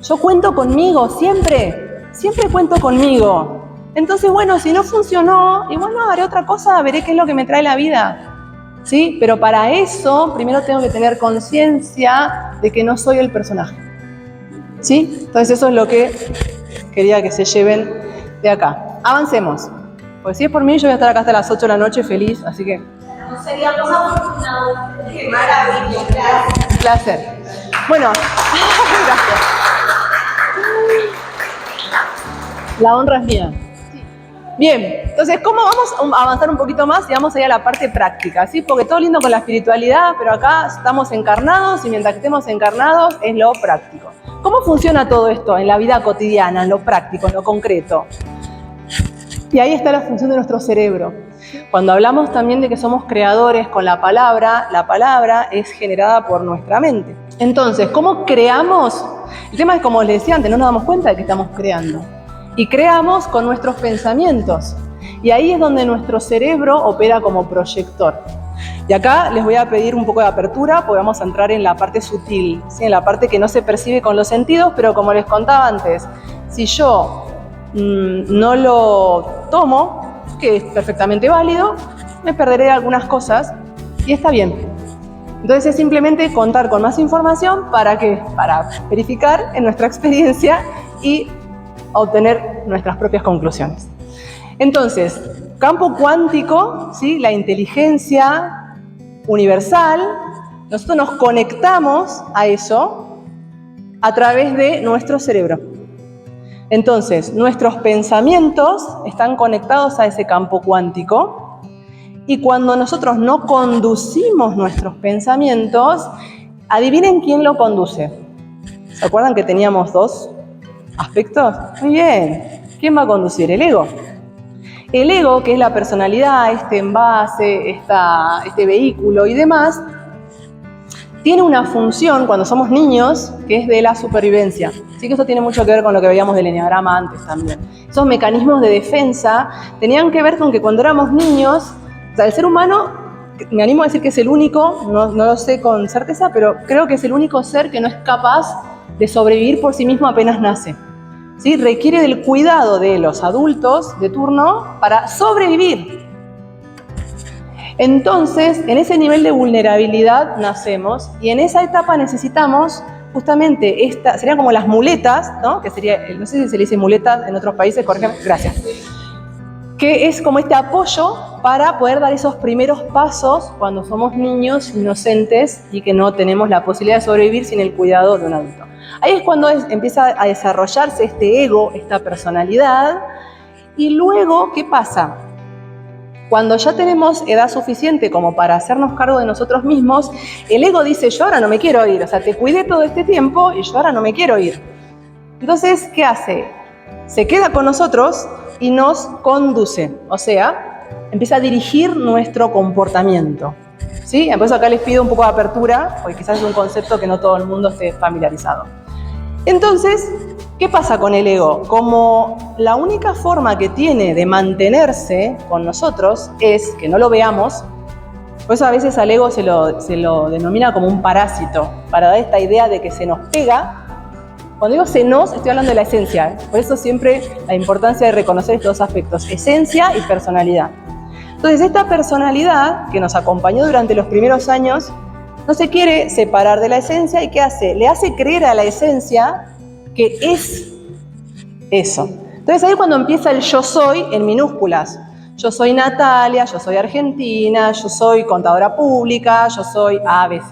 yo cuento conmigo, siempre cuento conmigo. Entonces, bueno, si no funcionó, y bueno, haré otra cosa, veré qué es lo que me trae la vida. ¿Sí? Pero para eso, primero tengo que tener conciencia de que no soy el personaje. ¿Sí? Entonces eso es lo que quería que se lleven de acá. Avancemos. Porque si es por mí, yo voy a estar acá hasta las 8 de la noche feliz, así que... No seríamos afortunados. Qué maravilla, gracias. Un placer. Bueno, gracias. La honra es mía. Bien, entonces, ¿cómo vamos a avanzar un poquito más y vamos a ir a la parte práctica? ¿Sí? Porque todo lindo con la espiritualidad, pero acá estamos encarnados y mientras que estemos encarnados es lo práctico. ¿Cómo funciona todo esto en la vida cotidiana, en lo práctico, en lo concreto? Y ahí está la función de nuestro cerebro. Cuando hablamos también de que somos creadores con la palabra es generada por nuestra mente. Entonces, ¿cómo creamos? El tema es, como les decía antes, no nos damos cuenta de que estamos creando. Y creamos con nuestros pensamientos. Y ahí es donde nuestro cerebro opera como proyector. Y acá les voy a pedir un poco de apertura porque vamos a entrar en la parte sutil, ¿sí? En la parte que no se percibe con los sentidos, pero como les contaba antes, si yo no lo tomo, que es perfectamente válido, me perderé algunas cosas y está bien. Entonces es simplemente contar con más información para verificar en nuestra experiencia y obtener nuestras propias conclusiones. Entonces, campo cuántico, ¿sí? La inteligencia universal, nosotros nos conectamos a eso a través de nuestro cerebro. Entonces, nuestros pensamientos están conectados a ese campo cuántico y cuando nosotros no conducimos nuestros pensamientos, adivinen quién lo conduce. ¿Se acuerdan que teníamos 2 aspectos? Muy bien. ¿Quién va a conducir? El ego. El ego, que es la personalidad, este envase, este vehículo y demás, tiene una función cuando somos niños que es de la supervivencia. Así que eso tiene mucho que ver con lo que veíamos del Enneagrama antes también. Esos mecanismos de defensa tenían que ver con que cuando éramos niños, o sea, el ser humano, me animo a decir que es el único, no lo sé con certeza, pero creo que es el único ser que no es capaz de sobrevivir por sí mismo apenas nace. ¿Sí? Requiere del cuidado de los adultos de turno para sobrevivir. Entonces, en ese nivel de vulnerabilidad nacemos y en esa etapa necesitamos justamente serían como las muletas, ¿no? Que sería, no sé si se le dice muletas en otros países, corrígeme, gracias. Que es como este apoyo para poder dar esos primeros pasos cuando somos niños inocentes y que no tenemos la posibilidad de sobrevivir sin el cuidado de un adulto. Ahí es cuando empieza a desarrollarse este ego, esta personalidad, y luego, ¿qué pasa? Cuando ya tenemos edad suficiente como para hacernos cargo de nosotros mismos, el ego dice, yo ahora no me quiero ir, o sea, te cuidé todo este tiempo y yo ahora no me quiero ir. Entonces, ¿qué hace? Se queda con nosotros y nos conduce, o sea, empieza a dirigir nuestro comportamiento. ¿Sí? Por eso acá les pido un poco de apertura, porque quizás es un concepto que no todo el mundo esté familiarizado. Entonces, ¿Qué pasa con el ego? Como la única forma que tiene de mantenerse con nosotros es que no lo veamos, por eso a veces al ego se lo denomina como un parásito, para dar esta idea de que se nos pega. Cuando digo se nos, estoy hablando de la esencia, por eso siempre la importancia de reconocer estos dos aspectos, esencia y personalidad. Entonces esta personalidad que nos acompañó durante los primeros años no se quiere separar de la esencia y ¿qué hace? Le hace creer a la esencia que es eso. Entonces ahí cuando empieza el yo soy en minúsculas. Yo soy Natalia, yo soy argentina, yo soy contadora pública, yo soy ABC.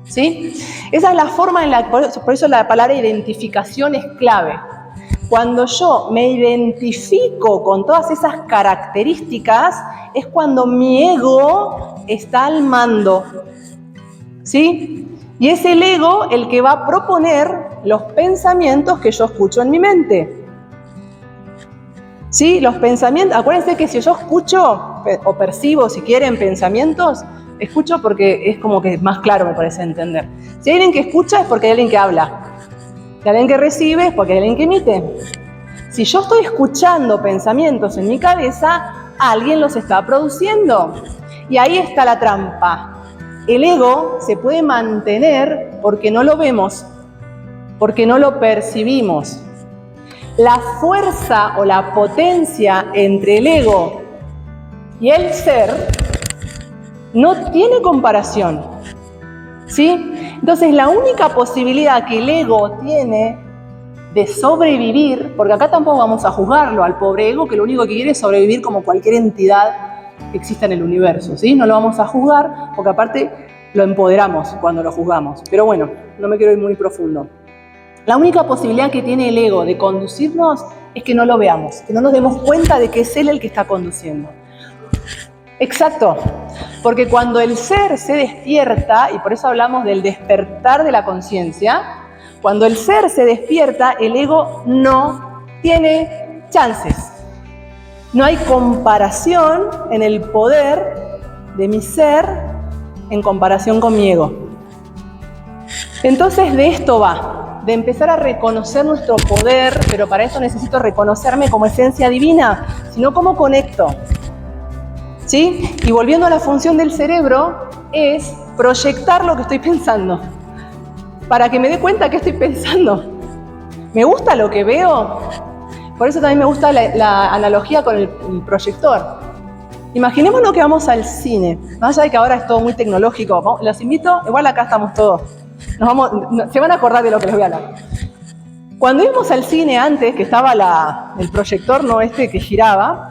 ¿Sí? Esa es la forma en la que, por eso la palabra identificación es clave. Cuando yo me identifico con todas esas características, es cuando mi ego está al mando. ¿Sí? Y es el ego el que va a proponer los pensamientos que yo escucho en mi mente. ¿Sí? Los pensamientos, acuérdense que si yo escucho o percibo, si quieren, pensamientos, escucho porque es como que es más claro, me parece entender. Si hay alguien que escucha es porque hay alguien que habla. Si hay alguien que recibe es porque hay alguien que emite. Si yo estoy escuchando pensamientos en mi cabeza, alguien los está produciendo. Y ahí está la trampa. El ego se puede mantener porque no lo vemos, porque no lo percibimos. La fuerza o la potencia entre el ego y el ser no tiene comparación, ¿sí? Entonces la única posibilidad que el ego tiene de sobrevivir, porque acá tampoco vamos a juzgarlo al pobre ego, que lo único que quiere es sobrevivir como cualquier entidad que exista en el universo, ¿sí? No lo vamos a juzgar, porque aparte lo empoderamos cuando lo juzgamos. Pero bueno, no me quiero ir muy profundo. La única posibilidad que tiene el ego de conducirnos es que no lo veamos, que no nos demos cuenta de que es él el que está conduciendo. Exacto, porque cuando el ser se despierta, y por eso hablamos del despertar de la conciencia, cuando el ser se despierta, el ego no tiene chances. No hay comparación en el poder de mi ser en comparación con mi ego. Entonces de esto va, de empezar a reconocer nuestro poder, pero para eso necesito reconocerme como esencia divina, sino como conecto. ¿Sí? Y volviendo a la función del cerebro, es proyectar lo que estoy pensando, para que me dé cuenta que estoy pensando. ¿Me gusta lo que veo? Por eso también me gusta la analogía con el proyector. Imaginémonos que vamos al cine, más allá de que ahora es todo muy tecnológico. Los invito, igual acá estamos todos. Se van a acordar de lo que les voy a hablar. Cuando íbamos al cine antes, que estaba el proyector, no este que giraba,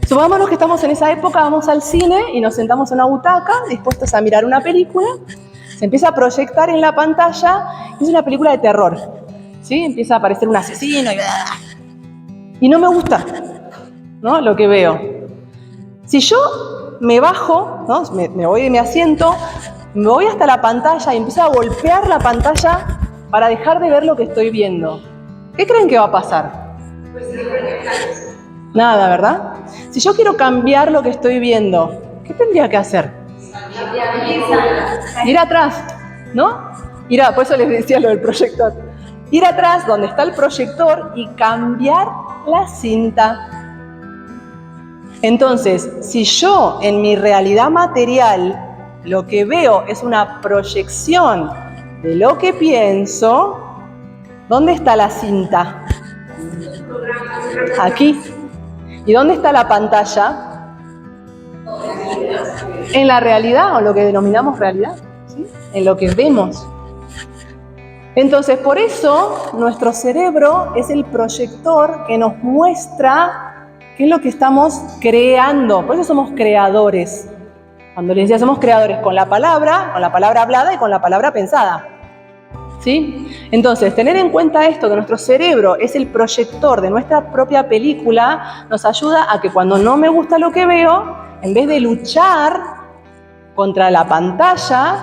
supongámonos que estamos en esa época, vamos al cine y nos sentamos en una butaca, dispuestos a mirar una película, se empieza a proyectar en la pantalla, es una película de terror, ¿sí? Empieza a aparecer un asesino y no me gusta, ¿no? Lo que veo. Si yo me bajo, ¿no? Me voy de mi asiento, me voy hasta la pantalla y empiezo a golpear la pantalla para dejar de ver lo que estoy viendo, ¿qué creen que va a pasar? Nada, ¿verdad? Si yo quiero cambiar lo que estoy viendo, ¿qué tendría que hacer? Ir atrás, ¿no? Por eso les decía lo del proyector. Ir atrás, donde está el proyector, y cambiar la cinta. Entonces, si yo en mi realidad material lo que veo es una proyección de lo que pienso, ¿dónde está la cinta? Aquí. ¿Y dónde está la pantalla? En la realidad, o lo que denominamos realidad, ¿sí? En lo que vemos. Entonces, por eso, nuestro cerebro es el proyector que nos muestra qué es lo que estamos creando. Por eso somos creadores. Cuando les decía, somos creadores con la palabra hablada y con la palabra pensada. ¿Sí? Entonces, tener en cuenta esto, que nuestro cerebro es el proyector de nuestra propia película, nos ayuda a que cuando no me gusta lo que veo, en vez de luchar contra la pantalla,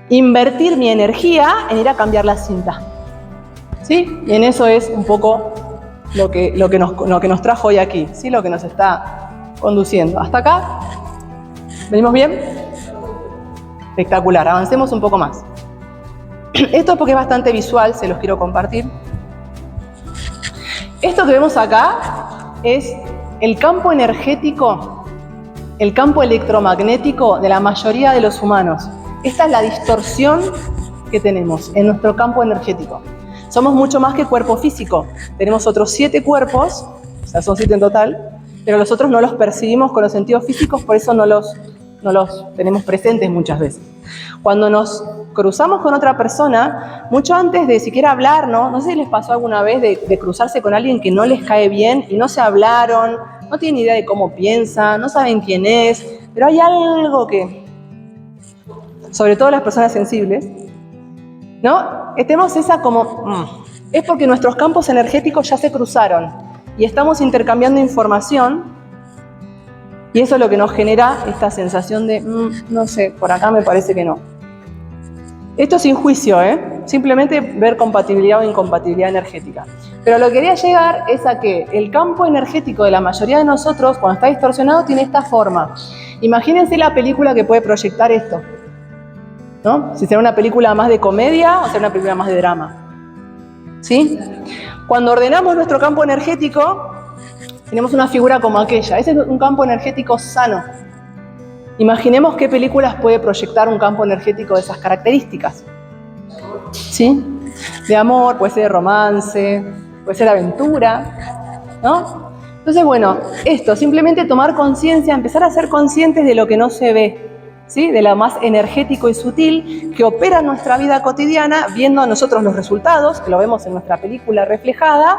invertir mi energía en ir a cambiar la cinta. ¿Sí? Y en eso es un poco lo que nos trajo hoy aquí, ¿sí? Lo que nos está conduciendo. ¿Hasta acá? ¿Venimos bien? Espectacular, avancemos un poco más. Esto es porque es bastante visual, se los quiero compartir. Esto que vemos acá es el campo energético, el campo electromagnético de la mayoría de los humanos. Esta es la distorsión que tenemos en nuestro campo energético. Somos mucho más que cuerpo físico. Tenemos otros 7 cuerpos, o sea, son 7 en total, pero los otros no los percibimos con los sentidos físicos, por eso no los tenemos presentes muchas veces. Cuando nos cruzamos con otra persona, mucho antes de siquiera hablar, no sé si les pasó alguna vez de cruzarse con alguien que no les cae bien y no se hablaron, no tienen idea de cómo piensa, no saben quién es, pero hay algo que, sobre todo las personas sensibles, ¿no? Tenemos esa como, es porque nuestros campos energéticos ya se cruzaron y estamos intercambiando información y eso es lo que nos genera esta sensación de, no sé, por acá me parece que no. Esto sin juicio, simplemente ver compatibilidad o incompatibilidad energética. Pero lo que quería llegar es a que el campo energético de la mayoría de nosotros, cuando está distorsionado, tiene esta forma. Imagínense la película que puede proyectar esto, ¿no? Si será una película más de comedia o será una película más de drama. ¿Sí? Cuando ordenamos nuestro campo energético, tenemos una figura como aquella. Ese es un campo energético sano. Imaginemos qué películas puede proyectar un campo energético de esas características. ¿Sí? De amor, puede ser de romance, puede ser aventura, ¿no? Entonces, bueno, esto, simplemente tomar conciencia, empezar a ser conscientes de lo que no se ve, ¿sí? De lo más energético y sutil que opera en nuestra vida cotidiana, viendo a nosotros los resultados, que lo vemos en nuestra película reflejada,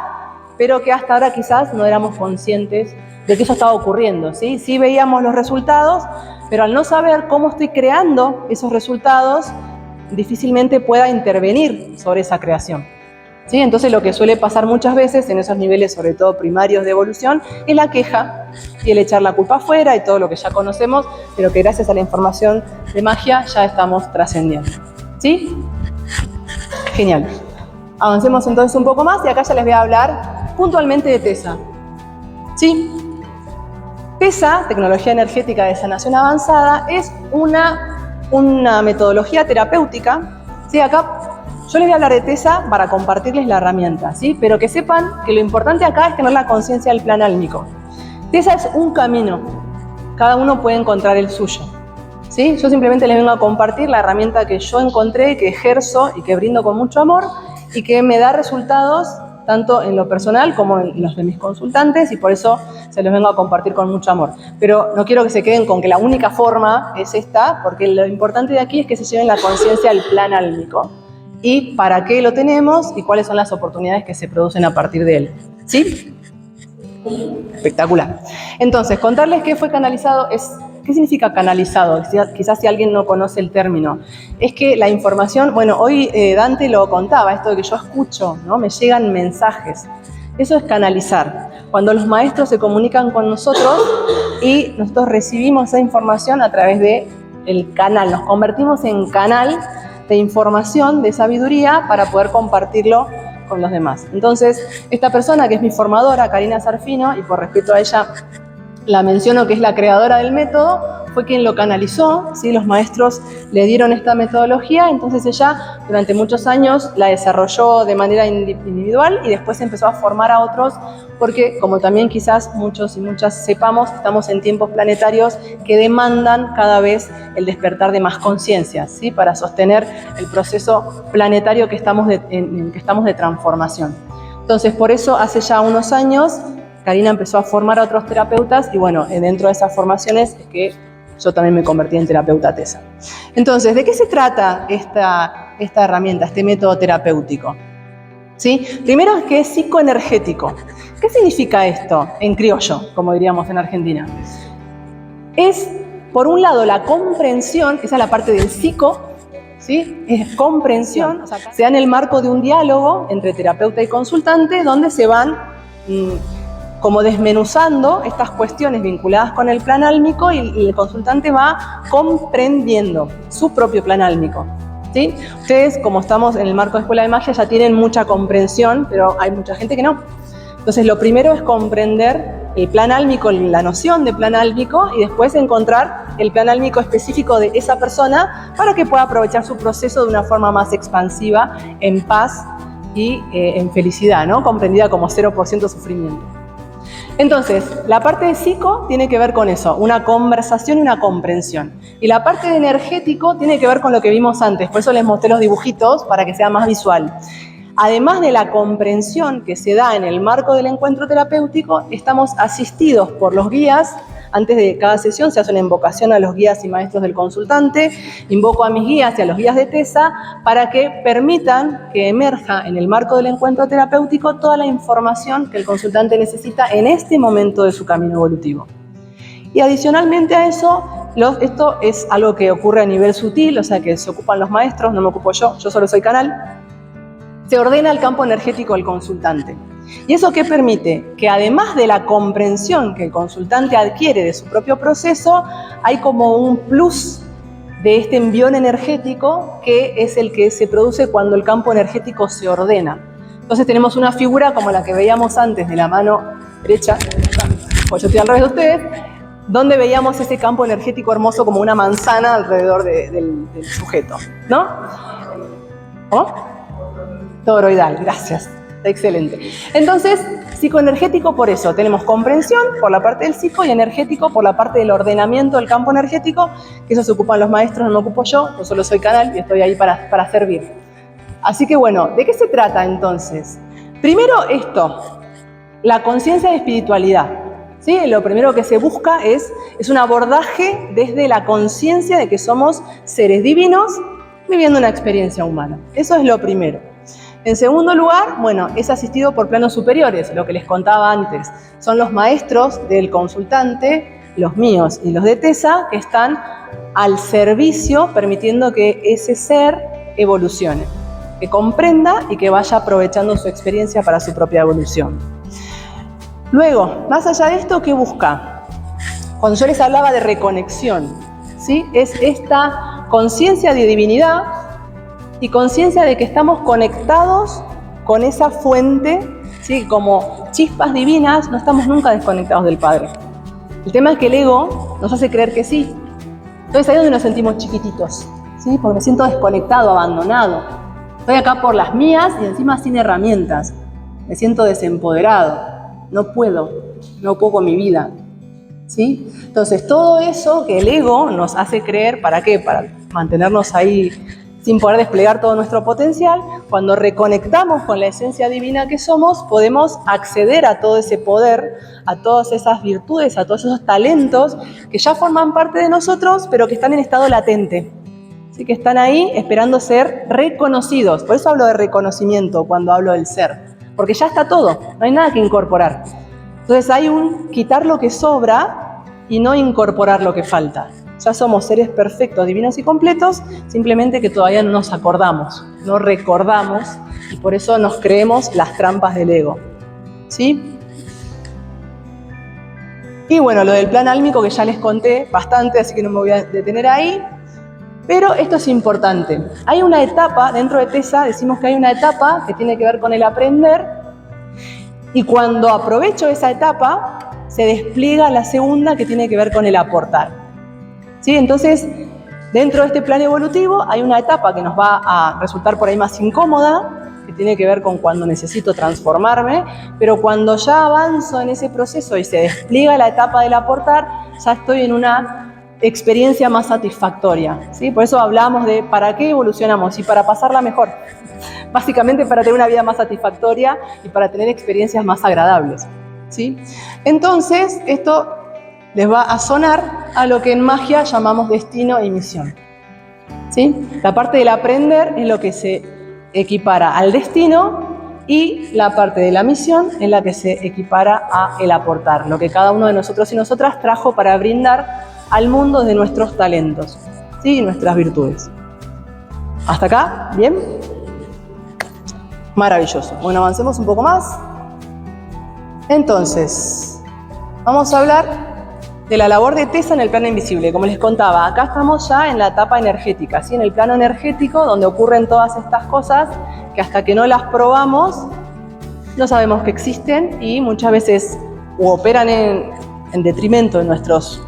pero que hasta ahora quizás no éramos conscientes de que eso estaba ocurriendo, ¿sí? Sí veíamos los resultados, pero al no saber cómo estoy creando esos resultados, difícilmente pueda intervenir sobre esa creación, ¿sí? Entonces lo que suele pasar muchas veces en esos niveles, sobre todo primarios de evolución, es la queja y el echar la culpa afuera y todo lo que ya conocemos, pero que gracias a la información de magia ya estamos trascendiendo, ¿sí? Genial. Avancemos entonces un poco más y acá ya les voy a hablar puntualmente de TESA, ¿sí? TESA, Tecnología Energética de Sanación Avanzada, es una metodología terapéutica, ¿sí? Acá yo les voy a hablar de TESA para compartirles la herramienta, ¿sí? Pero que sepan que lo importante acá es tener la conciencia del plan álmico. TESA es un camino, cada uno puede encontrar el suyo, ¿sí? Yo simplemente les vengo a compartir la herramienta que yo encontré, que ejerzo y que brindo con mucho amor y que me da resultados tanto en lo personal como en los de mis consultantes, y por eso se los vengo a compartir con mucho amor. Pero no quiero que se queden con que la única forma es esta, porque lo importante de aquí es que se lleven la conciencia del plan álmico y para qué lo tenemos y cuáles son las oportunidades que se producen a partir de él. ¿Sí? Espectacular. Entonces, contarles qué fue canalizado ¿qué significa canalizado? Quizás si alguien no conoce el término. Es que la información, bueno, hoy Dante lo contaba, esto de que yo escucho, ¿no? Me llegan mensajes. Eso es canalizar. Cuando los maestros se comunican con nosotros y nosotros recibimos esa información a través del canal, nos convertimos en canal de información, de sabiduría, para poder compartirlo con los demás. Entonces, esta persona que es mi formadora, Karina Sarfino, y por respeto a ella la menciono, que es la creadora del método, fue quien lo canalizó, ¿sí? Los maestros le dieron esta metodología, entonces ella durante muchos años la desarrolló de manera individual y después empezó a formar a otros, porque como también quizás muchos y muchas sepamos, estamos en tiempos planetarios que demandan cada vez el despertar de más conciencias, ¿sí? Para sostener el proceso planetario que estamos de transformación. Entonces, por eso hace ya unos años Karina empezó a formar a otros terapeutas y bueno, dentro de esas formaciones es que yo también me convertí en terapeuta TESA. Entonces, ¿de qué se trata esta herramienta, este método terapéutico? ¿Sí? Primero es que es psicoenergético. ¿Qué significa esto en criollo, como diríamos en Argentina? Es, por un lado, la comprensión, esa es la parte del psico, ¿sí? Es comprensión, o sea, se da en el marco de un diálogo entre terapeuta y consultante, donde se van como desmenuzando estas cuestiones vinculadas con el plan álmico y el consultante va comprendiendo su propio plan álmico, ¿sí? Ustedes, como estamos en el marco de Escuela de Magia, ya tienen mucha comprensión, pero hay mucha gente que no. Entonces, lo primero es comprender el plan álmico, la noción de plan álmico, y después encontrar el plan álmico específico de esa persona para que pueda aprovechar su proceso de una forma más expansiva, en paz y en felicidad, ¿no? Comprendida como 0% sufrimiento. Entonces, la parte de psico tiene que ver con eso, una conversación y una comprensión. Y la parte de energético tiene que ver con lo que vimos antes, por eso les mostré los dibujitos para que sea más visual. Además de la comprensión que se da en el marco del encuentro terapéutico, estamos asistidos por los guías. Antes de cada sesión se hace una invocación a los guías y maestros del consultante. Invoco a mis guías y a los guías de TESA para que permitan que emerja en el marco del encuentro terapéutico toda la información que el consultante necesita en este momento de su camino evolutivo. Y adicionalmente a eso, esto es algo que ocurre a nivel sutil, o sea que se ocupan los maestros, no me ocupo yo solo soy canal. Se ordena el campo energético del consultante. ¿Y eso qué permite? Que además de la comprensión que el consultante adquiere de su propio proceso, hay como un plus de este envión energético que es el que se produce cuando el campo energético se ordena. Entonces tenemos una figura como la que veíamos antes de la mano derecha, pues yo estoy al revés de ustedes, donde veíamos ese campo energético hermoso como una manzana alrededor del sujeto, ¿no? ¿Cómo? Toroidal, gracias. Excelente. Entonces, psicoenergético por eso. Tenemos comprensión por la parte del psico y energético por la parte del ordenamiento del campo energético, que eso se ocupan los maestros, no me ocupo yo solo soy canal y estoy ahí para servir. Así que bueno, ¿de qué se trata entonces? Primero esto, la conciencia de espiritualidad. ¿Sí? Lo primero que se busca es un abordaje desde la conciencia de que somos seres divinos viviendo una experiencia humana. Eso es lo primero. En segundo lugar, bueno, es asistido por planos superiores, lo que les contaba antes. Son los maestros del consultante, los míos y los de TESA, que están al servicio, permitiendo que ese ser evolucione, que comprenda y que vaya aprovechando su experiencia para su propia evolución. Luego, más allá de esto, ¿qué busca? Cuando yo les hablaba de reconexión, ¿sí? Es esta conciencia de divinidad y conciencia de que estamos conectados con esa fuente, ¿sí? Como chispas divinas, no estamos nunca desconectados del Padre. El tema es que el ego nos hace creer que sí. Entonces ahí es donde nos sentimos chiquititos, ¿sí? Porque me siento desconectado, abandonado. Estoy acá por las mías y encima sin herramientas. Me siento desempoderado. No puedo con mi vida, ¿sí? Entonces todo eso que el ego nos hace creer, ¿para qué? Para mantenernos ahí sin poder desplegar todo nuestro potencial. Cuando reconectamos con la esencia divina que somos, podemos acceder a todo ese poder, a todas esas virtudes, a todos esos talentos que ya forman parte de nosotros, pero que están en estado latente. Así que están ahí esperando ser reconocidos. Por eso hablo de reconocimiento cuando hablo del ser, porque ya está todo, no hay nada que incorporar. Entonces hay un quitar lo que sobra y no incorporar lo que falta. Ya somos seres perfectos, divinos y completos, simplemente que todavía no nos acordamos, no recordamos, y por eso nos creemos las trampas del ego, ¿sí? Y bueno, lo del plan álmico que ya les conté bastante, así que no me voy a detener ahí, pero esto es importante. Hay una etapa, dentro de TESA decimos que hay una etapa que tiene que ver con el aprender, y cuando aprovecho esa etapa, se despliega la segunda que tiene que ver con el aportar. ¿Sí? Entonces, dentro de este plan evolutivo hay una etapa que nos va a resultar por ahí más incómoda, que tiene que ver con cuando necesito transformarme, pero cuando ya avanzo en ese proceso y se despliega la etapa del aportar, ya estoy en una experiencia más satisfactoria, ¿sí? Por eso hablamos de para qué evolucionamos y para pasarla mejor. Básicamente para tener una vida más satisfactoria y para tener experiencias más agradables, ¿sí? Entonces, esto les va a sonar a lo que en magia llamamos destino y misión, ¿sí? La parte del aprender es lo que se equipara al destino y la parte de la misión es la que se equipara a el aportar, lo que cada uno de nosotros y nosotras trajo para brindar al mundo de nuestros talentos, ¿sí? Y nuestras virtudes. ¿Hasta acá? ¿Bien? Maravilloso. Bueno, avancemos un poco más. Entonces, vamos a hablar de la labor de TESA en el plano invisible. Como les contaba, acá estamos ya en la etapa energética, ¿sí? En el plano energético, donde ocurren todas estas cosas que hasta que no las probamos, no sabemos que existen y muchas veces o operan en detrimento de nuestros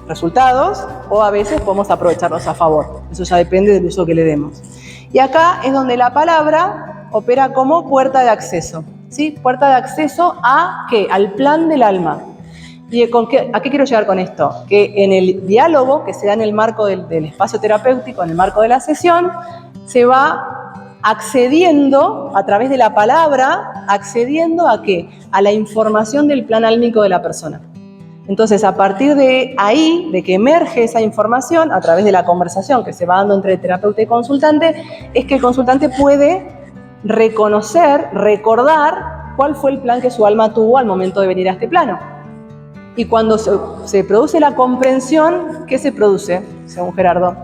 resultados, o a veces podemos aprovecharlos a favor. Eso ya depende del uso que le demos. Y acá es donde la palabra opera como puerta de acceso, ¿sí? Puerta de acceso a ¿qué? Al plan del alma. ¿Y a qué quiero llegar con esto? Que en el diálogo que se da en el marco del espacio terapéutico, en el marco de la sesión, se va accediendo a través de la palabra, accediendo a ¿qué? A la información del plan álmico de la persona. Entonces, a partir de ahí, de que emerge esa información, a través de la conversación que se va dando entre el terapeuta y consultante, es que el consultante puede reconocer, recordar cuál fue el plan que su alma tuvo al momento de venir a este plano. Y cuando se produce la comprensión, ¿qué se produce, según Gerardo?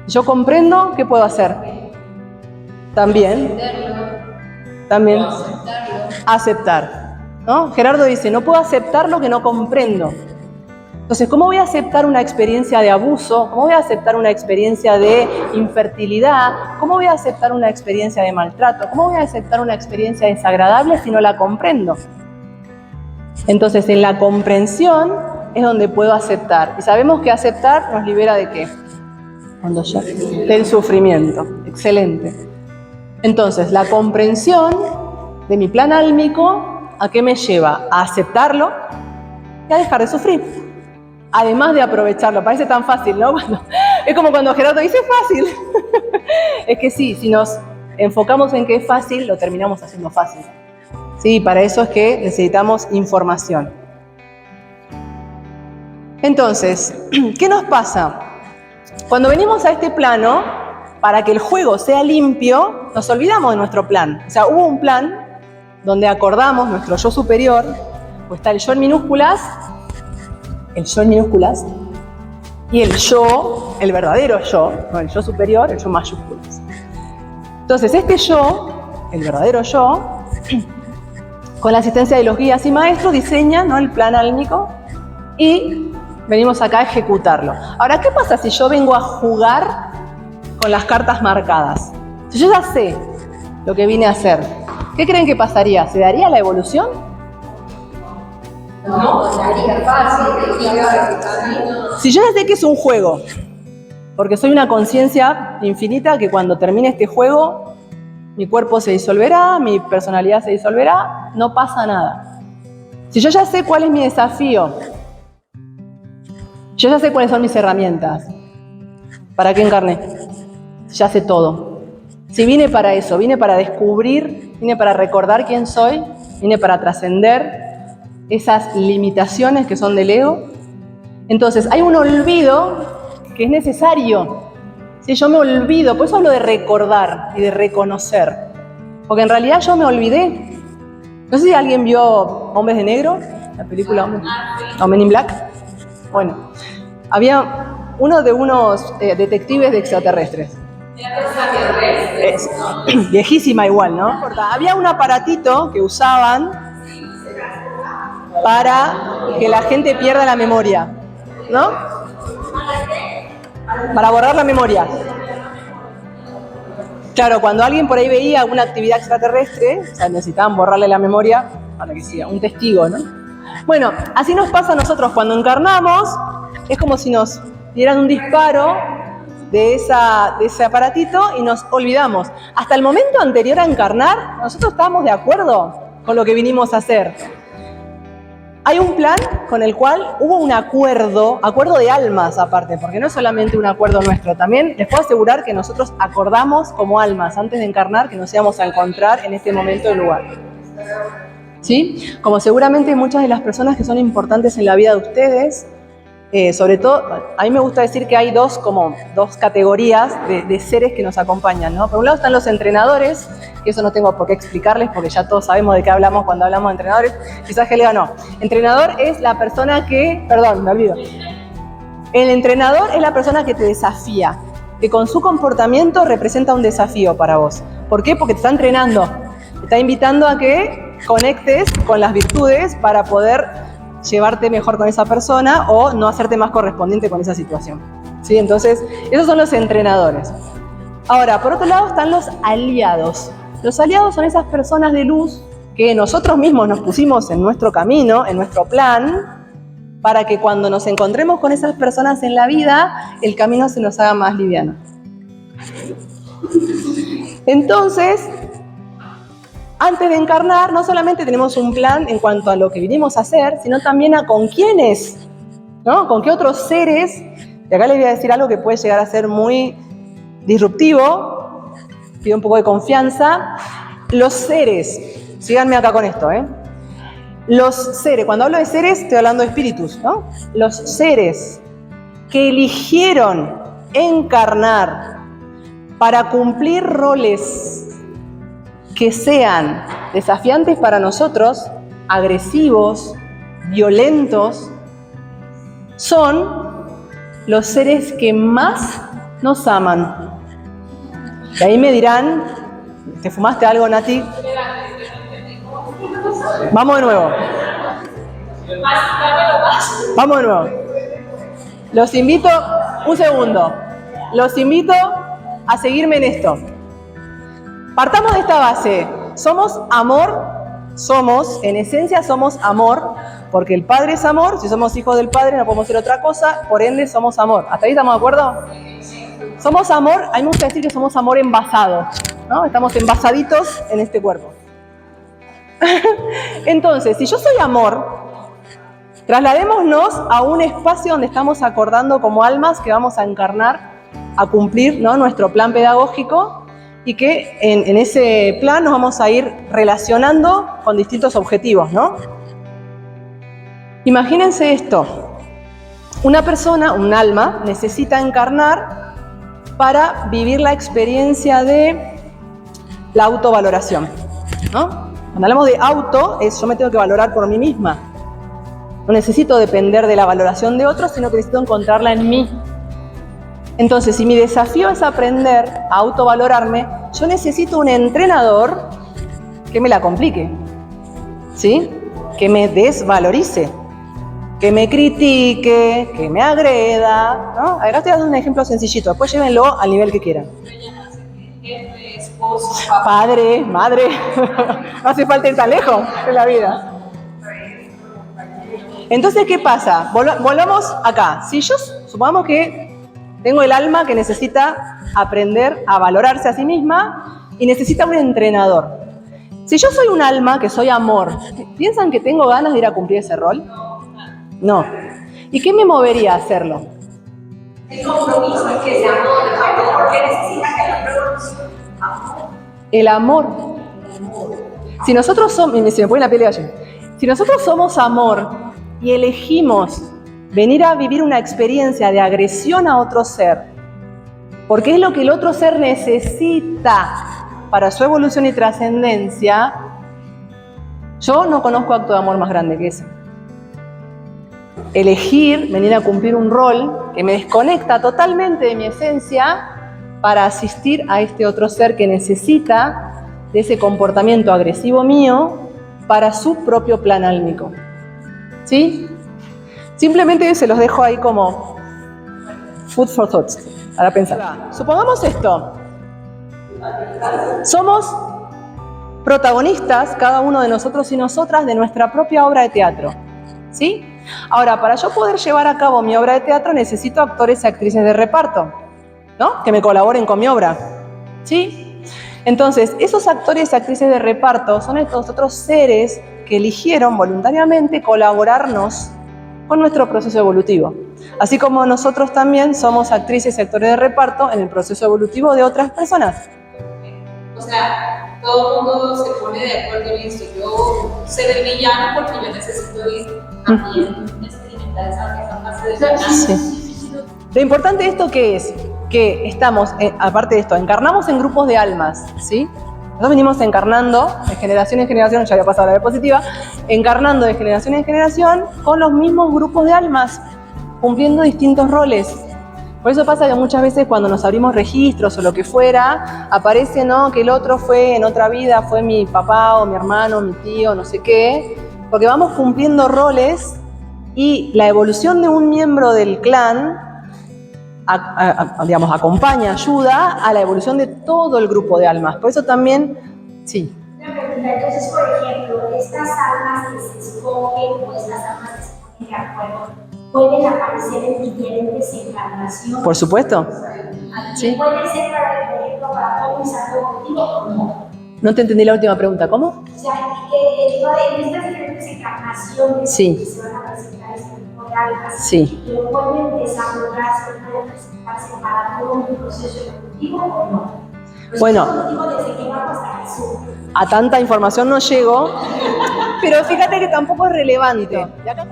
Yo comprendo, ¿qué puedo hacer? También aceptar. ¿No? Gerardo dice, no puedo aceptar lo que no comprendo. Entonces, ¿cómo voy a aceptar una experiencia de abuso? ¿Cómo voy a aceptar una experiencia de infertilidad? ¿Cómo voy a aceptar una experiencia de maltrato? ¿Cómo voy a aceptar una experiencia desagradable si no la comprendo? Entonces, en la comprensión es donde puedo aceptar. Y sabemos que aceptar nos libera ¿de qué? Del sufrimiento. Excelente. Entonces, la comprensión de mi plan álmico, ¿a qué me lleva? A aceptarlo y a dejar de sufrir. Además de aprovecharlo. Parece tan fácil, ¿no? Es como cuando Gerardo dice, es fácil. Es que sí, si nos enfocamos en que es fácil, lo terminamos haciendo fácil. Sí, para eso es que necesitamos información. Entonces, ¿qué nos pasa? Cuando venimos a este plano, para que el juego sea limpio, nos olvidamos de nuestro plan. O sea, hubo un plan donde acordamos nuestro yo superior, pues está el yo en minúsculas, y el yo, el verdadero yo, no el yo superior, el yo mayúsculas. Entonces, este yo, el verdadero yo, con la asistencia de los guías y maestros, diseña, ¿no?, el plan álmico y venimos acá a ejecutarlo. Ahora, ¿qué pasa si yo vengo a jugar con las cartas marcadas? Si yo ya sé lo que vine a hacer, ¿qué creen que pasaría? ¿Se daría la evolución? No, sería fácil. Si yo ya sé que es un juego, porque soy una conciencia infinita que cuando termine este juego, mi cuerpo se disolverá, mi personalidad se disolverá, no pasa nada. Si yo ya sé cuál es mi desafío, yo ya sé cuáles son mis herramientas, ¿para qué encarné? Ya sé todo. Si vine para eso, vine para descubrir, vine para recordar quién soy, vine para trascender esas limitaciones que son del ego. Entonces, hay un olvido que es necesario. Si yo me olvido, por eso hablo de recordar y de reconocer, porque en realidad yo me olvidé. No sé si alguien vio Hombres de Negro, la película Men in Black. Bueno, había uno de unos detectives de extraterrestres. Es viejísima igual, ¿no? Había un aparatito que usaban para que la gente pierda la memoria, ¿no? Para borrar la memoria. Claro, cuando alguien por ahí veía alguna actividad extraterrestre, o sea, necesitaban borrarle la memoria para que sea un testigo, ¿no? Bueno, así nos pasa a nosotros cuando encarnamos, es como si nos dieran un disparo de ese aparatito y nos olvidamos. Hasta el momento anterior a encarnar, nosotros estábamos de acuerdo con lo que vinimos a hacer. Hay un plan con el cual hubo un acuerdo de almas aparte, porque no es solamente un acuerdo nuestro, también les puedo asegurar que nosotros acordamos como almas antes de encarnar que nos íbamos a encontrar en este momento y lugar. ¿Sí? Como seguramente muchas de las personas que son importantes en la vida de ustedes, sobre todo, a mí me gusta decir que hay dos categorías de seres que nos acompañan, ¿no? Por un lado están los entrenadores, que eso no tengo por qué explicarles porque ya todos sabemos de qué hablamos cuando hablamos de entrenadores. Quizás Helga no. Entrenador es la persona que... Perdón, me olvido. El entrenador es la persona que te desafía, que con su comportamiento representa un desafío para vos. ¿Por qué? Porque te está entrenando. Te está invitando a que conectes con las virtudes para poder llevarte mejor con esa persona o no hacerte más correspondiente con esa situación. ¿Sí? Entonces, esos son los entrenadores. Ahora, por otro lado están los aliados. Los aliados son esas personas de luz que nosotros mismos nos pusimos en nuestro camino, en nuestro plan, para que cuando nos encontremos con esas personas en la vida, el camino se nos haga más liviano. Entonces, antes de encarnar, no solamente tenemos un plan en cuanto a lo que vinimos a hacer, sino también a con quiénes, ¿no? Con qué otros seres. Y acá les voy a decir algo que puede llegar a ser muy disruptivo. Pido un poco de confianza. Los seres, síganme acá con esto, Los seres, cuando hablo de seres, estoy hablando de espíritus, ¿no? Los seres que eligieron encarnar para cumplir roles que sean desafiantes para nosotros, agresivos, violentos, son los seres que más nos aman. Y ahí me dirán, ¿te fumaste algo, Nati? Vamos de nuevo. Vamos de nuevo. Los invito, un segundo, los invito a seguirme en esto. Partamos de esta base. Somos amor, en esencia somos amor, porque el Padre es amor, si somos hijos del Padre no podemos ser otra cosa, por ende somos amor. ¿Hasta ahí estamos de acuerdo? Somos amor, a mí me gusta decir que somos amor envasado, ¿no? Estamos envasaditos en este cuerpo. Entonces, si yo soy amor, trasladémonos a un espacio donde estamos acordando como almas que vamos a encarnar, a cumplir, ¿no?, nuestro plan pedagógico, y que en ese plan nos vamos a ir relacionando con distintos objetivos, ¿no? Imagínense esto. Una persona, un alma, necesita encarnar para vivir la experiencia de la autovaloración, ¿no? Cuando hablamos de auto, es yo me tengo que valorar por mí misma. No necesito depender de la valoración de otros, sino que necesito encontrarla en mí. Entonces, si mi desafío es aprender a autovalorarme, yo necesito un entrenador que me la complique, ¿sí? Que me desvalorice, que me critique, que me agreda, ¿no? Acá estoy dando un ejemplo sencillito, después llévenlo al nivel que quieran. Jefe, esposo, Padre, madre, no hace falta ir tan lejos en la vida. Entonces, ¿qué pasa? Volvamos acá. Si yo, supongamos que tengo el alma que necesita aprender a valorarse a sí misma y necesita un entrenador. Si yo soy un alma que soy amor, ¿piensan que tengo ganas de ir a cumplir ese rol? No. ¿Y qué me movería a hacerlo? El compromiso es que se amor, porque necesita que lo El amor. Si nosotros somos, y se me pone la piel de gallina, si nosotros somos amor y elegimos venir a vivir una experiencia de agresión a otro ser, porque es lo que el otro ser necesita para su evolución y trascendencia, yo no conozco acto de amor más grande que ese. Elegir venir a cumplir un rol que me desconecta totalmente de mi esencia para asistir a este otro ser que necesita de ese comportamiento agresivo mío para su propio plan álmico. ¿Sí? Simplemente se los dejo ahí como food for thought, para pensar. Supongamos esto. Somos protagonistas, cada uno de nosotros y nosotras, de nuestra propia obra de teatro. ¿Sí? Ahora, para yo poder llevar a cabo mi obra de teatro, necesito actores y actrices de reparto, ¿no? Que me colaboren con mi obra. ¿Sí? Entonces, esos actores y actrices de reparto son estos otros seres que eligieron voluntariamente colaborarnos con nuestro proceso evolutivo. Así como nosotros también somos actrices y actores de reparto en el proceso evolutivo de otras personas. O sea, todo el mundo se pone de acuerdo, listo, yo ser el villano porque yo necesito ir también experimentar esa fase de villano. Sí. Lo importante de esto que es que estamos, aparte de esto, encarnamos en grupos de almas, ¿sí? Nosotros venimos encarnando de generación en generación, ya había pasado la diapositiva, encarnando de generación en generación con los mismos grupos de almas, cumpliendo distintos roles. Por eso pasa que muchas veces cuando nos abrimos registros o lo que fuera, aparece, ¿no?, que el otro fue en otra vida, fue mi papá o mi hermano, mi tío, no sé qué, porque vamos cumpliendo roles y la evolución de un miembro del clan digamos, acompaña, ayuda a la evolución de todo el grupo de almas. Por eso también, sí. Una pregunta pregunta, entonces, por ejemplo, estas almas que se escogen o estas almas que se ponen de acuerdo, ¿pueden aparecer en diferentes encarnaciones? Por supuesto. Sí. ¿Puede ser, por ejemplo, para todo un santo objetivo o no? No te entendí la última pregunta, ¿cómo? O sea, que en estas diferentes encarnaciones sí. que se van a presentar ese tipo de almas, sí. ¿lo pueden desarrollarse, pueden presentarse para todo un proceso evolutivo o no? Bueno, desde que vamos hasta Jesús. A tanta información no llego, pero fíjate que tampoco es relevante.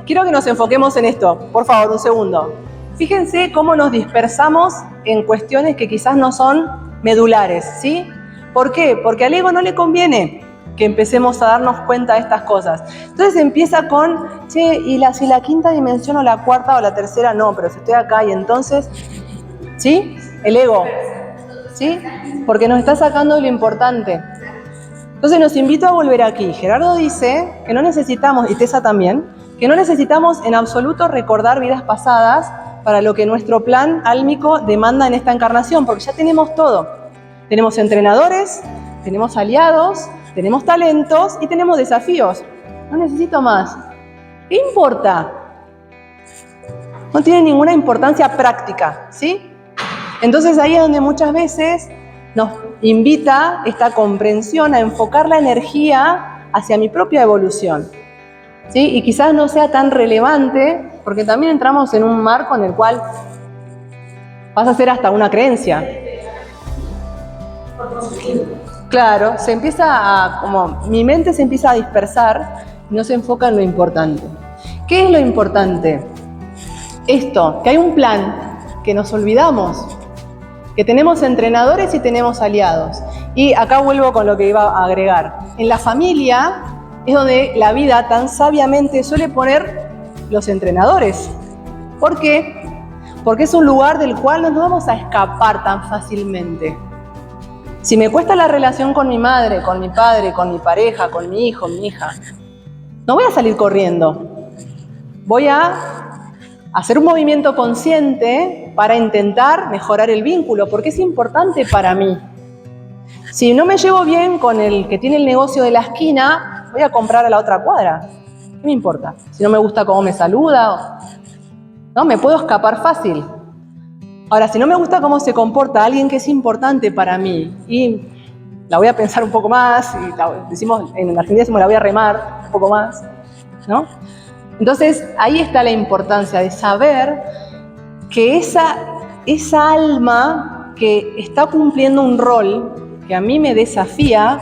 Quiero que nos enfoquemos en esto, por favor, un segundo. Fíjense cómo nos dispersamos en cuestiones que quizás no son medulares, ¿sí? ¿Por qué? Porque al ego no le conviene que empecemos a darnos cuenta de estas cosas. Entonces empieza con, che, y si la quinta dimensión o la cuarta o la tercera no, pero si estoy acá y entonces, ¿sí? El ego, ¿sí? Porque nos está sacando de lo importante. Entonces los invito a volver aquí. Gerardo dice que no necesitamos, y Tessa también, que no necesitamos en absoluto recordar vidas pasadas para lo que nuestro plan álmico demanda en esta encarnación, porque ya tenemos todo. Tenemos entrenadores, tenemos aliados, tenemos talentos y tenemos desafíos. No necesito más. ¿Qué importa? No tiene ninguna importancia práctica, ¿sí? Entonces ahí es donde muchas veces nos invita esta comprensión a enfocar la energía hacia mi propia evolución, ¿sí? Y quizás no sea tan relevante, porque también entramos en un marco en el cual pasa a ser hasta una creencia. Claro, se empieza mi mente se empieza a dispersar y no se enfoca en lo importante. ¿Qué es lo importante? Esto, que hay un plan, que nos olvidamos, que tenemos entrenadores y tenemos aliados. Y acá vuelvo con lo que iba a agregar. En la familia es donde la vida tan sabiamente suele poner los entrenadores. ¿Por qué? Porque es un lugar del cual no nos vamos a escapar tan fácilmente. Si me cuesta la relación con mi madre, con mi padre, con mi pareja, con mi hijo, mi hija, no voy a salir corriendo. Voy a hacer un movimiento consciente para intentar mejorar el vínculo, porque es importante para mí. Si no me llevo bien con el que tiene el negocio de la esquina, voy a comprar a la otra cuadra. ¿Qué me importa? Si no me gusta cómo me saluda, no, me puedo escapar fácil. Ahora, si no me gusta cómo se comporta alguien que es importante para mí, y la voy a pensar un poco más, y decimos, en Argentina decimos la voy a remar un poco más, ¿no? Entonces, ahí está la importancia de saber que esa alma que está cumpliendo un rol que a mí me desafía,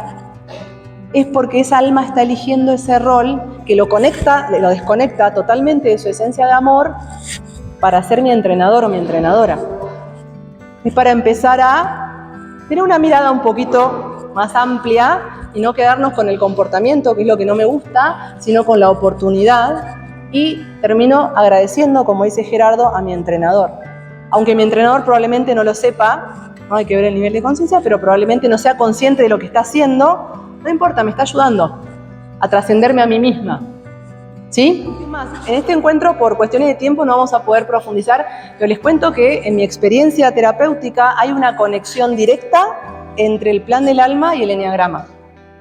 es porque esa alma está eligiendo ese rol que lo desconecta totalmente de su esencia de amor para ser mi entrenador o mi entrenadora. Es para empezar a tener una mirada un poquito más amplia y no quedarnos con el comportamiento, que es lo que no me gusta, sino con la oportunidad. Y termino agradeciendo, como dice Gerardo, a mi entrenador. Aunque mi entrenador probablemente no lo sepa, no hay que ver el nivel de conciencia, pero probablemente no sea consciente de lo que está haciendo, no importa, me está ayudando a trascenderme a mí misma. ¿Sí? En este encuentro, por cuestiones de tiempo, no vamos a poder profundizar, pero les cuento que en mi experiencia terapéutica hay una conexión directa entre el plan del alma y el eneagrama.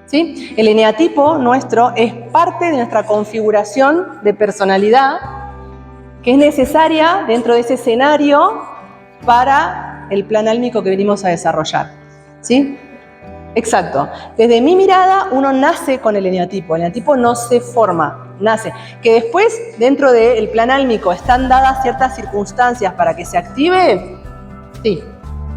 ¿Sí? El eneatipo nuestro es parte de nuestra configuración de personalidad que es necesaria dentro de ese escenario para el plan álmico que venimos a desarrollar. ¿Sí? Exacto. Desde mi mirada, uno nace con el eneatipo. El eneatipo no se forma, nace. Que después, dentro del plan álmico, están dadas ciertas circunstancias para que se active, sí.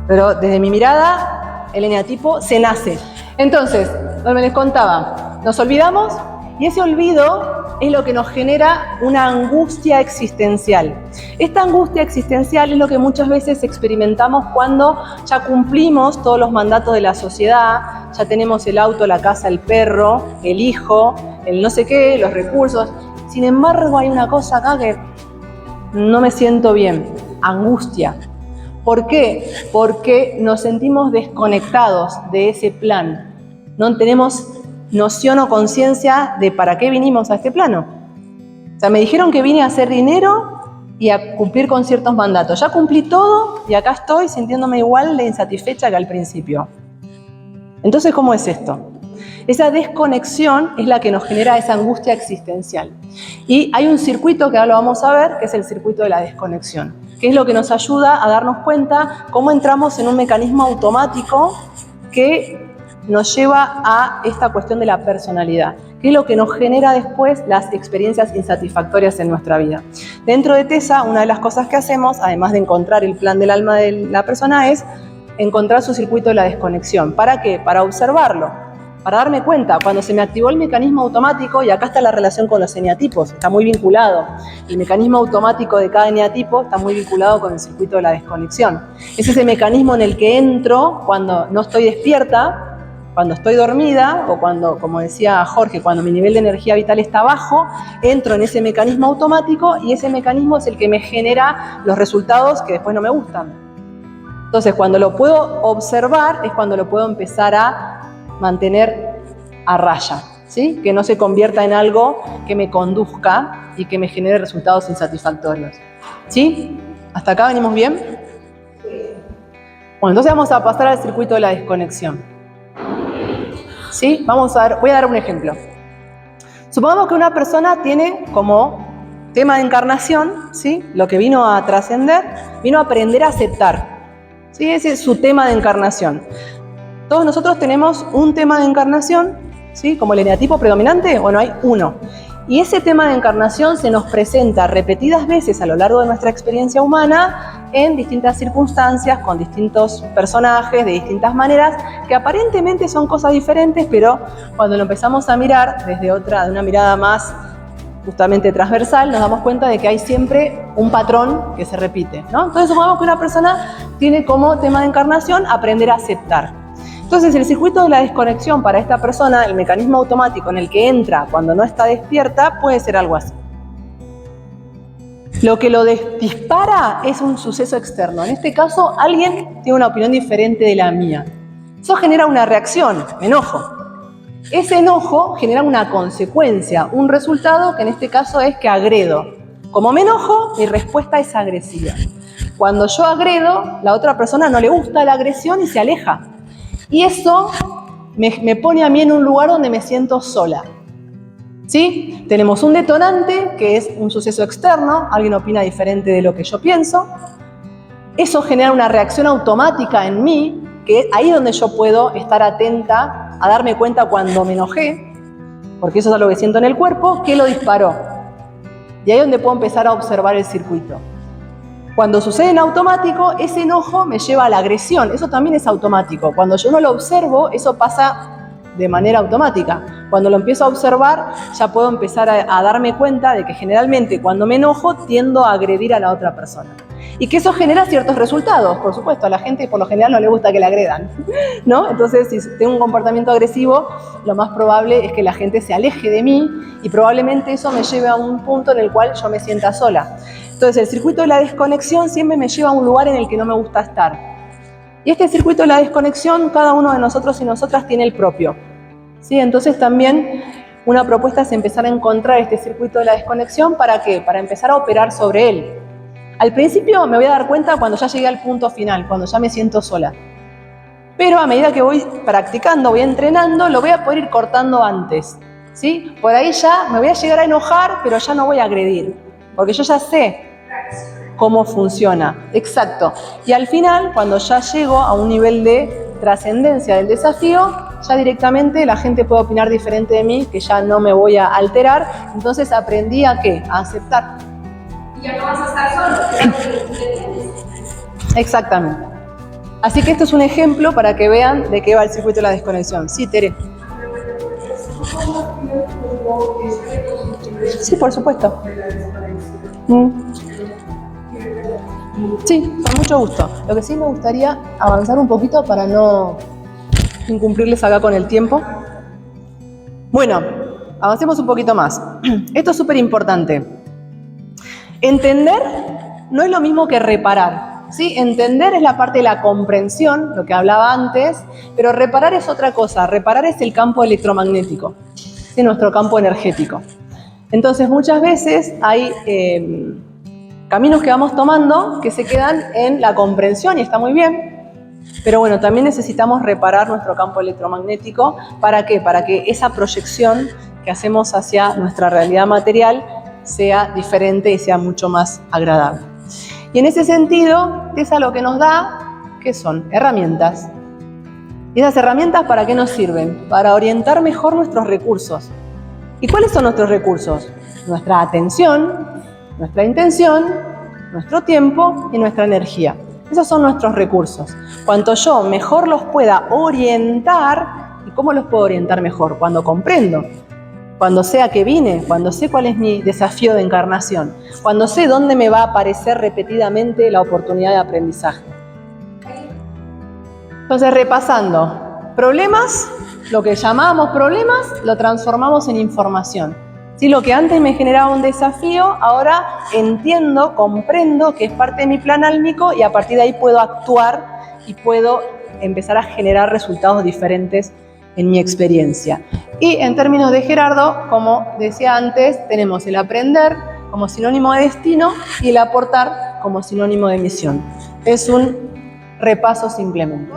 Pero desde mi mirada, el eneatipo se nace. Entonces, como les contaba, nos olvidamos y ese olvido es lo que nos genera una angustia existencial. Esta angustia existencial es lo que muchas veces experimentamos cuando ya cumplimos todos los mandatos de la sociedad, ya tenemos el auto, la casa, el perro, el hijo, el no sé qué, los recursos. Sin embargo, hay una cosa acá que no me siento bien, angustia. ¿Por qué? Porque nos sentimos desconectados de ese plan. No tenemos noción o conciencia de para qué vinimos a este plano. O sea, me dijeron que vine a hacer dinero y a cumplir con ciertos mandatos. Ya cumplí todo y acá estoy sintiéndome igual de insatisfecha que al principio. Entonces, ¿cómo es esto? esa desconexión es la que nos genera esa angustia existencial. Y hay un circuito que ahora lo vamos a ver, que es el circuito de la desconexión, que es lo que nos ayuda a darnos cuenta cómo entramos en un mecanismo automático que nos lleva a esta cuestión de la personalidad, que es lo que nos genera después las experiencias insatisfactorias en nuestra vida. Dentro de TESA, una de las cosas que hacemos, además de encontrar el plan del alma de la persona, es encontrar su circuito de la desconexión. ¿Para qué? Para observarlo, para darme cuenta cuando se me activó el mecanismo automático, y acá está la relación con los eneatipos, está muy vinculado. El mecanismo automático de cada eneatipo está muy vinculado con el circuito de la desconexión. Es ese mecanismo en el que entro cuando no estoy despierta, cuando estoy dormida, o cuando, como decía Jorge, cuando mi nivel de energía vital está bajo, entro en ese mecanismo automático y ese mecanismo es el que me genera los resultados que después no me gustan. Entonces, cuando lo puedo observar es cuando lo puedo empezar a mantener a raya, ¿sí? Que no se convierta en algo que me conduzca y que me genere resultados insatisfactorios. ¿Sí? ¿Hasta acá venimos bien? Bueno, entonces vamos a pasar al circuito de la desconexión. ¿Sí? Voy a dar un ejemplo. Supongamos que una persona tiene como tema de encarnación, ¿sí? Lo que vino a trascender, vino a aprender a aceptar. ¿Sí? Ese es su tema de encarnación. Todos nosotros tenemos un tema de encarnación, ¿sí? Como el eneatipo predominante, bueno, hay uno. Y ese tema de encarnación se nos presenta repetidas veces a lo largo de nuestra experiencia humana en distintas circunstancias, con distintos personajes, de distintas maneras, que aparentemente son cosas diferentes, pero cuando lo empezamos a mirar de una mirada más justamente transversal, nos damos cuenta de que hay siempre un patrón que se repite, ¿no? Entonces supongamos que una persona tiene como tema de encarnación aprender a aceptar. Entonces el circuito de la desconexión para esta persona, el mecanismo automático en el que entra cuando no está despierta, puede ser algo así. Lo que lo dispara es un suceso externo. En este caso, alguien tiene una opinión diferente de la mía. Eso genera una reacción, enojo. Ese enojo genera una consecuencia, un resultado que en este caso es que agredo. Como me enojo, mi respuesta es agresiva. Cuando yo agredo, la otra persona no le gusta la agresión y se aleja. Y eso me pone a mí en un lugar donde me siento sola. ¿Sí? Tenemos un detonante, que es un suceso externo, alguien opina diferente de lo que yo pienso. Eso genera una reacción automática en mí, que es ahí donde yo puedo estar atenta a darme cuenta cuando me enojé, porque eso es algo que siento en el cuerpo, que lo disparó. Y ahí es donde puedo empezar a observar el circuito. Cuando sucede en automático, ese enojo me lleva a la agresión. Eso también es automático. Cuando yo no lo observo, eso pasa de manera automática. Cuando lo empiezo a observar, ya puedo empezar a darme cuenta de que generalmente cuando me enojo, tiendo a agredir a la otra persona. Y que eso genera ciertos resultados, por supuesto. A la gente por lo general no le gusta que la agredan, ¿no? Entonces, si tengo un comportamiento agresivo, lo más probable es que la gente se aleje de mí y probablemente eso me lleve a un punto en el cual yo me sienta sola. Entonces, el circuito de la desconexión siempre me lleva a un lugar en el que no me gusta estar. Y este circuito de la desconexión, cada uno de nosotros y nosotras tiene el propio. ¿Sí? Entonces, también una propuesta es empezar a encontrar este circuito de la desconexión. ¿Para qué? Para empezar a operar sobre él. Al principio me voy a dar cuenta cuando ya llegué al punto final, cuando ya me siento sola. Pero a medida que voy practicando, voy entrenando, lo voy a poder ir cortando antes. ¿Sí? Por ahí ya me voy a llegar a enojar, pero ya no voy a agredir. Porque yo ya sé cómo funciona. Exacto. Y al final, cuando ya llego a un nivel de trascendencia del desafío, ya directamente la gente puede opinar diferente de mí, que ya no me voy a alterar. Entonces aprendí a ¿qué? A aceptar. Y ya no vas a estar solo. Exactamente. Así que esto es un ejemplo para que vean de qué va el circuito de la desconexión. Sí, Tere. Sí, por supuesto. Sí, con mucho gusto. Lo que sí me gustaría avanzar un poquito para no incumplirles acá con el tiempo. Bueno, avancemos un poquito más. Esto es súper importante. Entender no es lo mismo que reparar. ¿Sí? Entender es la parte de la comprensión, lo que hablaba antes, pero reparar es otra cosa. Reparar es el campo electromagnético, ¿sí? Nuestro campo energético. Entonces, muchas veces hay caminos que vamos tomando que se quedan en la comprensión y está muy bien, Pero bueno, también necesitamos reparar nuestro campo electromagnético. ¿Para qué? Para que esa proyección que hacemos hacia nuestra realidad material sea diferente y sea mucho más agradable. Y en ese sentido, TESA lo que nos da, ¿qué son? Herramientas. ¿Y esas herramientas para qué nos sirven? Para orientar mejor nuestros recursos. ¿Y cuáles son nuestros recursos? Nuestra atención, nuestra intención, nuestro tiempo y nuestra energía. Esos son nuestros recursos. Cuanto yo mejor los pueda orientar, ¿y cómo los puedo orientar mejor? Cuando comprendo, cuando sé a qué vine, cuando sé cuál es mi desafío de encarnación, cuando sé dónde me va a aparecer repetidamente la oportunidad de aprendizaje. Entonces, repasando, problemas, lo que llamábamos problemas, lo transformamos en información. ¿Sí? Lo que antes me generaba un desafío, ahora entiendo, comprendo que es parte de mi plan álmico y a partir de ahí puedo actuar y puedo empezar a generar resultados diferentes en mi experiencia. Y en términos de Gerardo, como decía antes, tenemos el aprender como sinónimo de destino y el aportar como sinónimo de misión. Es un repaso simplemente.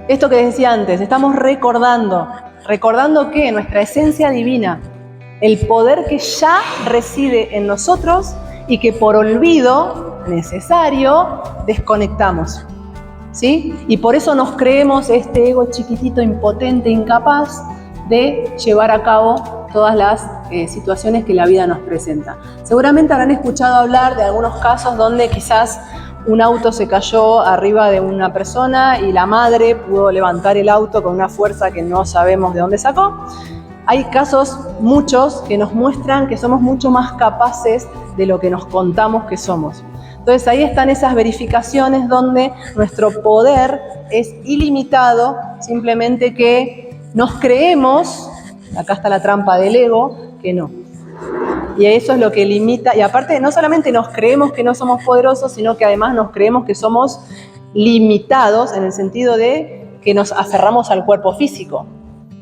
Esto que decía antes, estamos recordando que nuestra esencia divina, el poder que ya reside en nosotros y que por olvido necesario desconectamos, ¿sí? Y por eso nos creemos este ego chiquitito, impotente, incapaz de llevar a cabo todas las situaciones que la vida nos presenta. Seguramente habrán escuchado hablar de algunos casos donde quizás un auto se cayó arriba de una persona y la madre pudo levantar el auto con una fuerza que no sabemos de dónde sacó. Hay casos, muchos, que nos muestran que somos mucho más capaces de lo que nos contamos que somos. Entonces ahí están esas verificaciones donde nuestro poder es ilimitado, simplemente que nos creemos, acá está la trampa del ego, que no. Y eso es lo que limita, y aparte no solamente nos creemos que no somos poderosos, sino que además nos creemos que somos limitados en el sentido de que nos aferramos al cuerpo físico,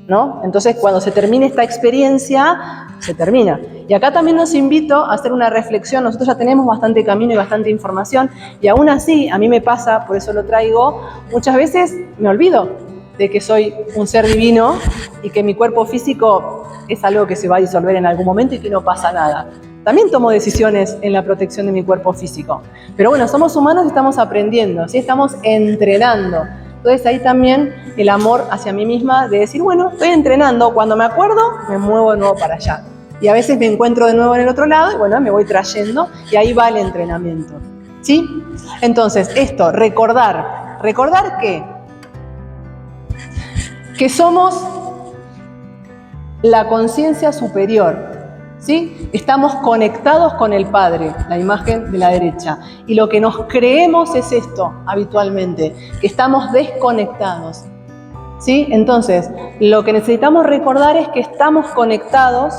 ¿no? Entonces, cuando se termine esta experiencia, se termina. Y acá también los invito a hacer una reflexión. Nosotros ya tenemos bastante camino y bastante información, y aún así, a mí me pasa, por eso lo traigo, muchas veces me olvido de que soy un ser divino y que mi cuerpo físico es algo que se va a disolver en algún momento y que no pasa nada. También tomo decisiones en la protección de mi cuerpo físico. Pero bueno, somos humanos y estamos aprendiendo, ¿sí? Estamos entrenando. Entonces ahí también el amor hacia mí misma de decir, bueno, estoy entrenando, cuando me acuerdo, me muevo de nuevo para allá. Y a veces me encuentro de nuevo en el otro lado y bueno, me voy trayendo y ahí va el entrenamiento, ¿sí? Entonces, esto, recordar. ¿Recordar qué? Que somos la conciencia superior, ¿sí? Estamos conectados con el Padre, la imagen de la derecha. Y lo que nos creemos es esto, habitualmente, que estamos desconectados, ¿sí? Entonces, lo que necesitamos recordar es que estamos conectados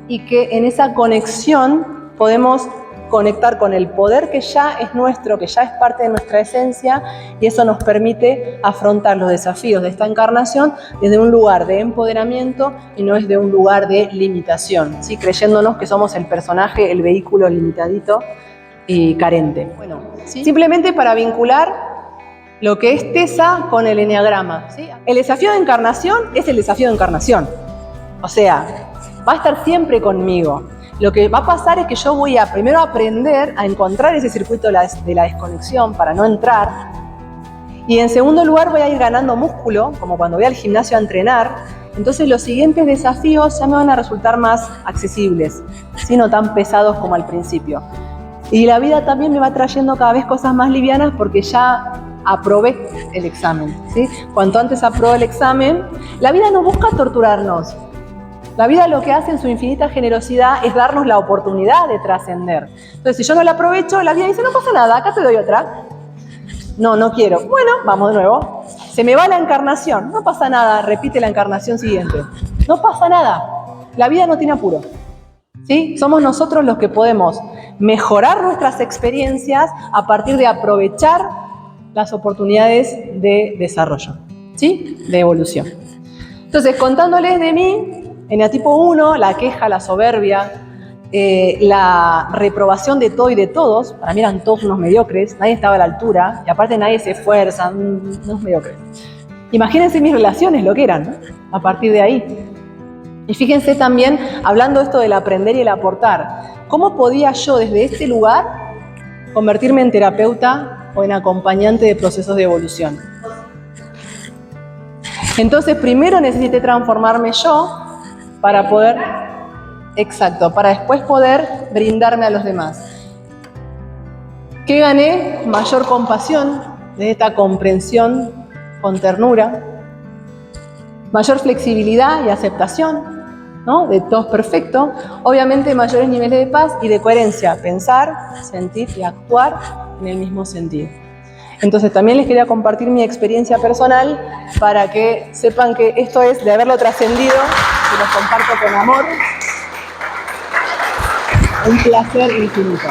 y que en esa conexión podemos conectar con el poder que ya es nuestro, que ya es parte de nuestra esencia, y eso nos permite afrontar los desafíos de esta encarnación desde un lugar de empoderamiento y no desde un lugar de limitación, ¿sí? Creyéndonos que somos el personaje, el vehículo limitadito y carente. Bueno, ¿sí? Simplemente para vincular lo que es TESA con el eneagrama, ¿sí? El desafío de encarnación es el desafío de encarnación, o sea, va a estar siempre conmigo. Lo que va a pasar es que yo voy a primero aprender a encontrar ese circuito de la desconexión para no entrar. Y en segundo lugar voy a ir ganando músculo, como cuando voy al gimnasio a entrenar. Entonces los siguientes desafíos ya me van a resultar más accesibles, ¿sí? No tan pesados como al principio. Y la vida también me va trayendo cada vez cosas más livianas porque ya aprobé el examen, ¿sí? Cuanto antes apruebo el examen, la vida no busca torturarnos. La vida lo que hace en su infinita generosidad es darnos la oportunidad de trascender. Entonces, si yo no la aprovecho, la vida dice, no pasa nada, acá te doy otra. No, no quiero. Bueno, vamos de nuevo. Se me va la encarnación. No pasa nada, repite la encarnación siguiente. No pasa nada. La vida no tiene apuro, ¿sí? Somos nosotros los que podemos mejorar nuestras experiencias a partir de aprovechar las oportunidades de desarrollo, ¿sí? De evolución. Entonces, contándoles de mí, eneatipo 1, la queja, la soberbia, la reprobación de todo y de todos. Para mí eran todos unos mediocres, nadie estaba a la altura, y aparte nadie se esfuerza, unos mediocres. Imagínense mis relaciones, lo que eran, ¿no? A partir de ahí. Y fíjense también, hablando esto del aprender y el aportar, ¿cómo podía yo desde este lugar convertirme en terapeuta o en acompañante de procesos de evolución? Entonces, primero necesité transformarme yo para poder, exacto, para después poder brindarme a los demás. ¿Qué gané? Mayor compasión, de esta comprensión con ternura, mayor flexibilidad y aceptación, ¿no? De todo es perfecto. Obviamente mayores niveles de paz y de coherencia, pensar, sentir y actuar en el mismo sentido. Entonces también les quería compartir mi experiencia personal para que sepan que esto es de haberlo trascendido, que los comparto con amor. Un placer infinito.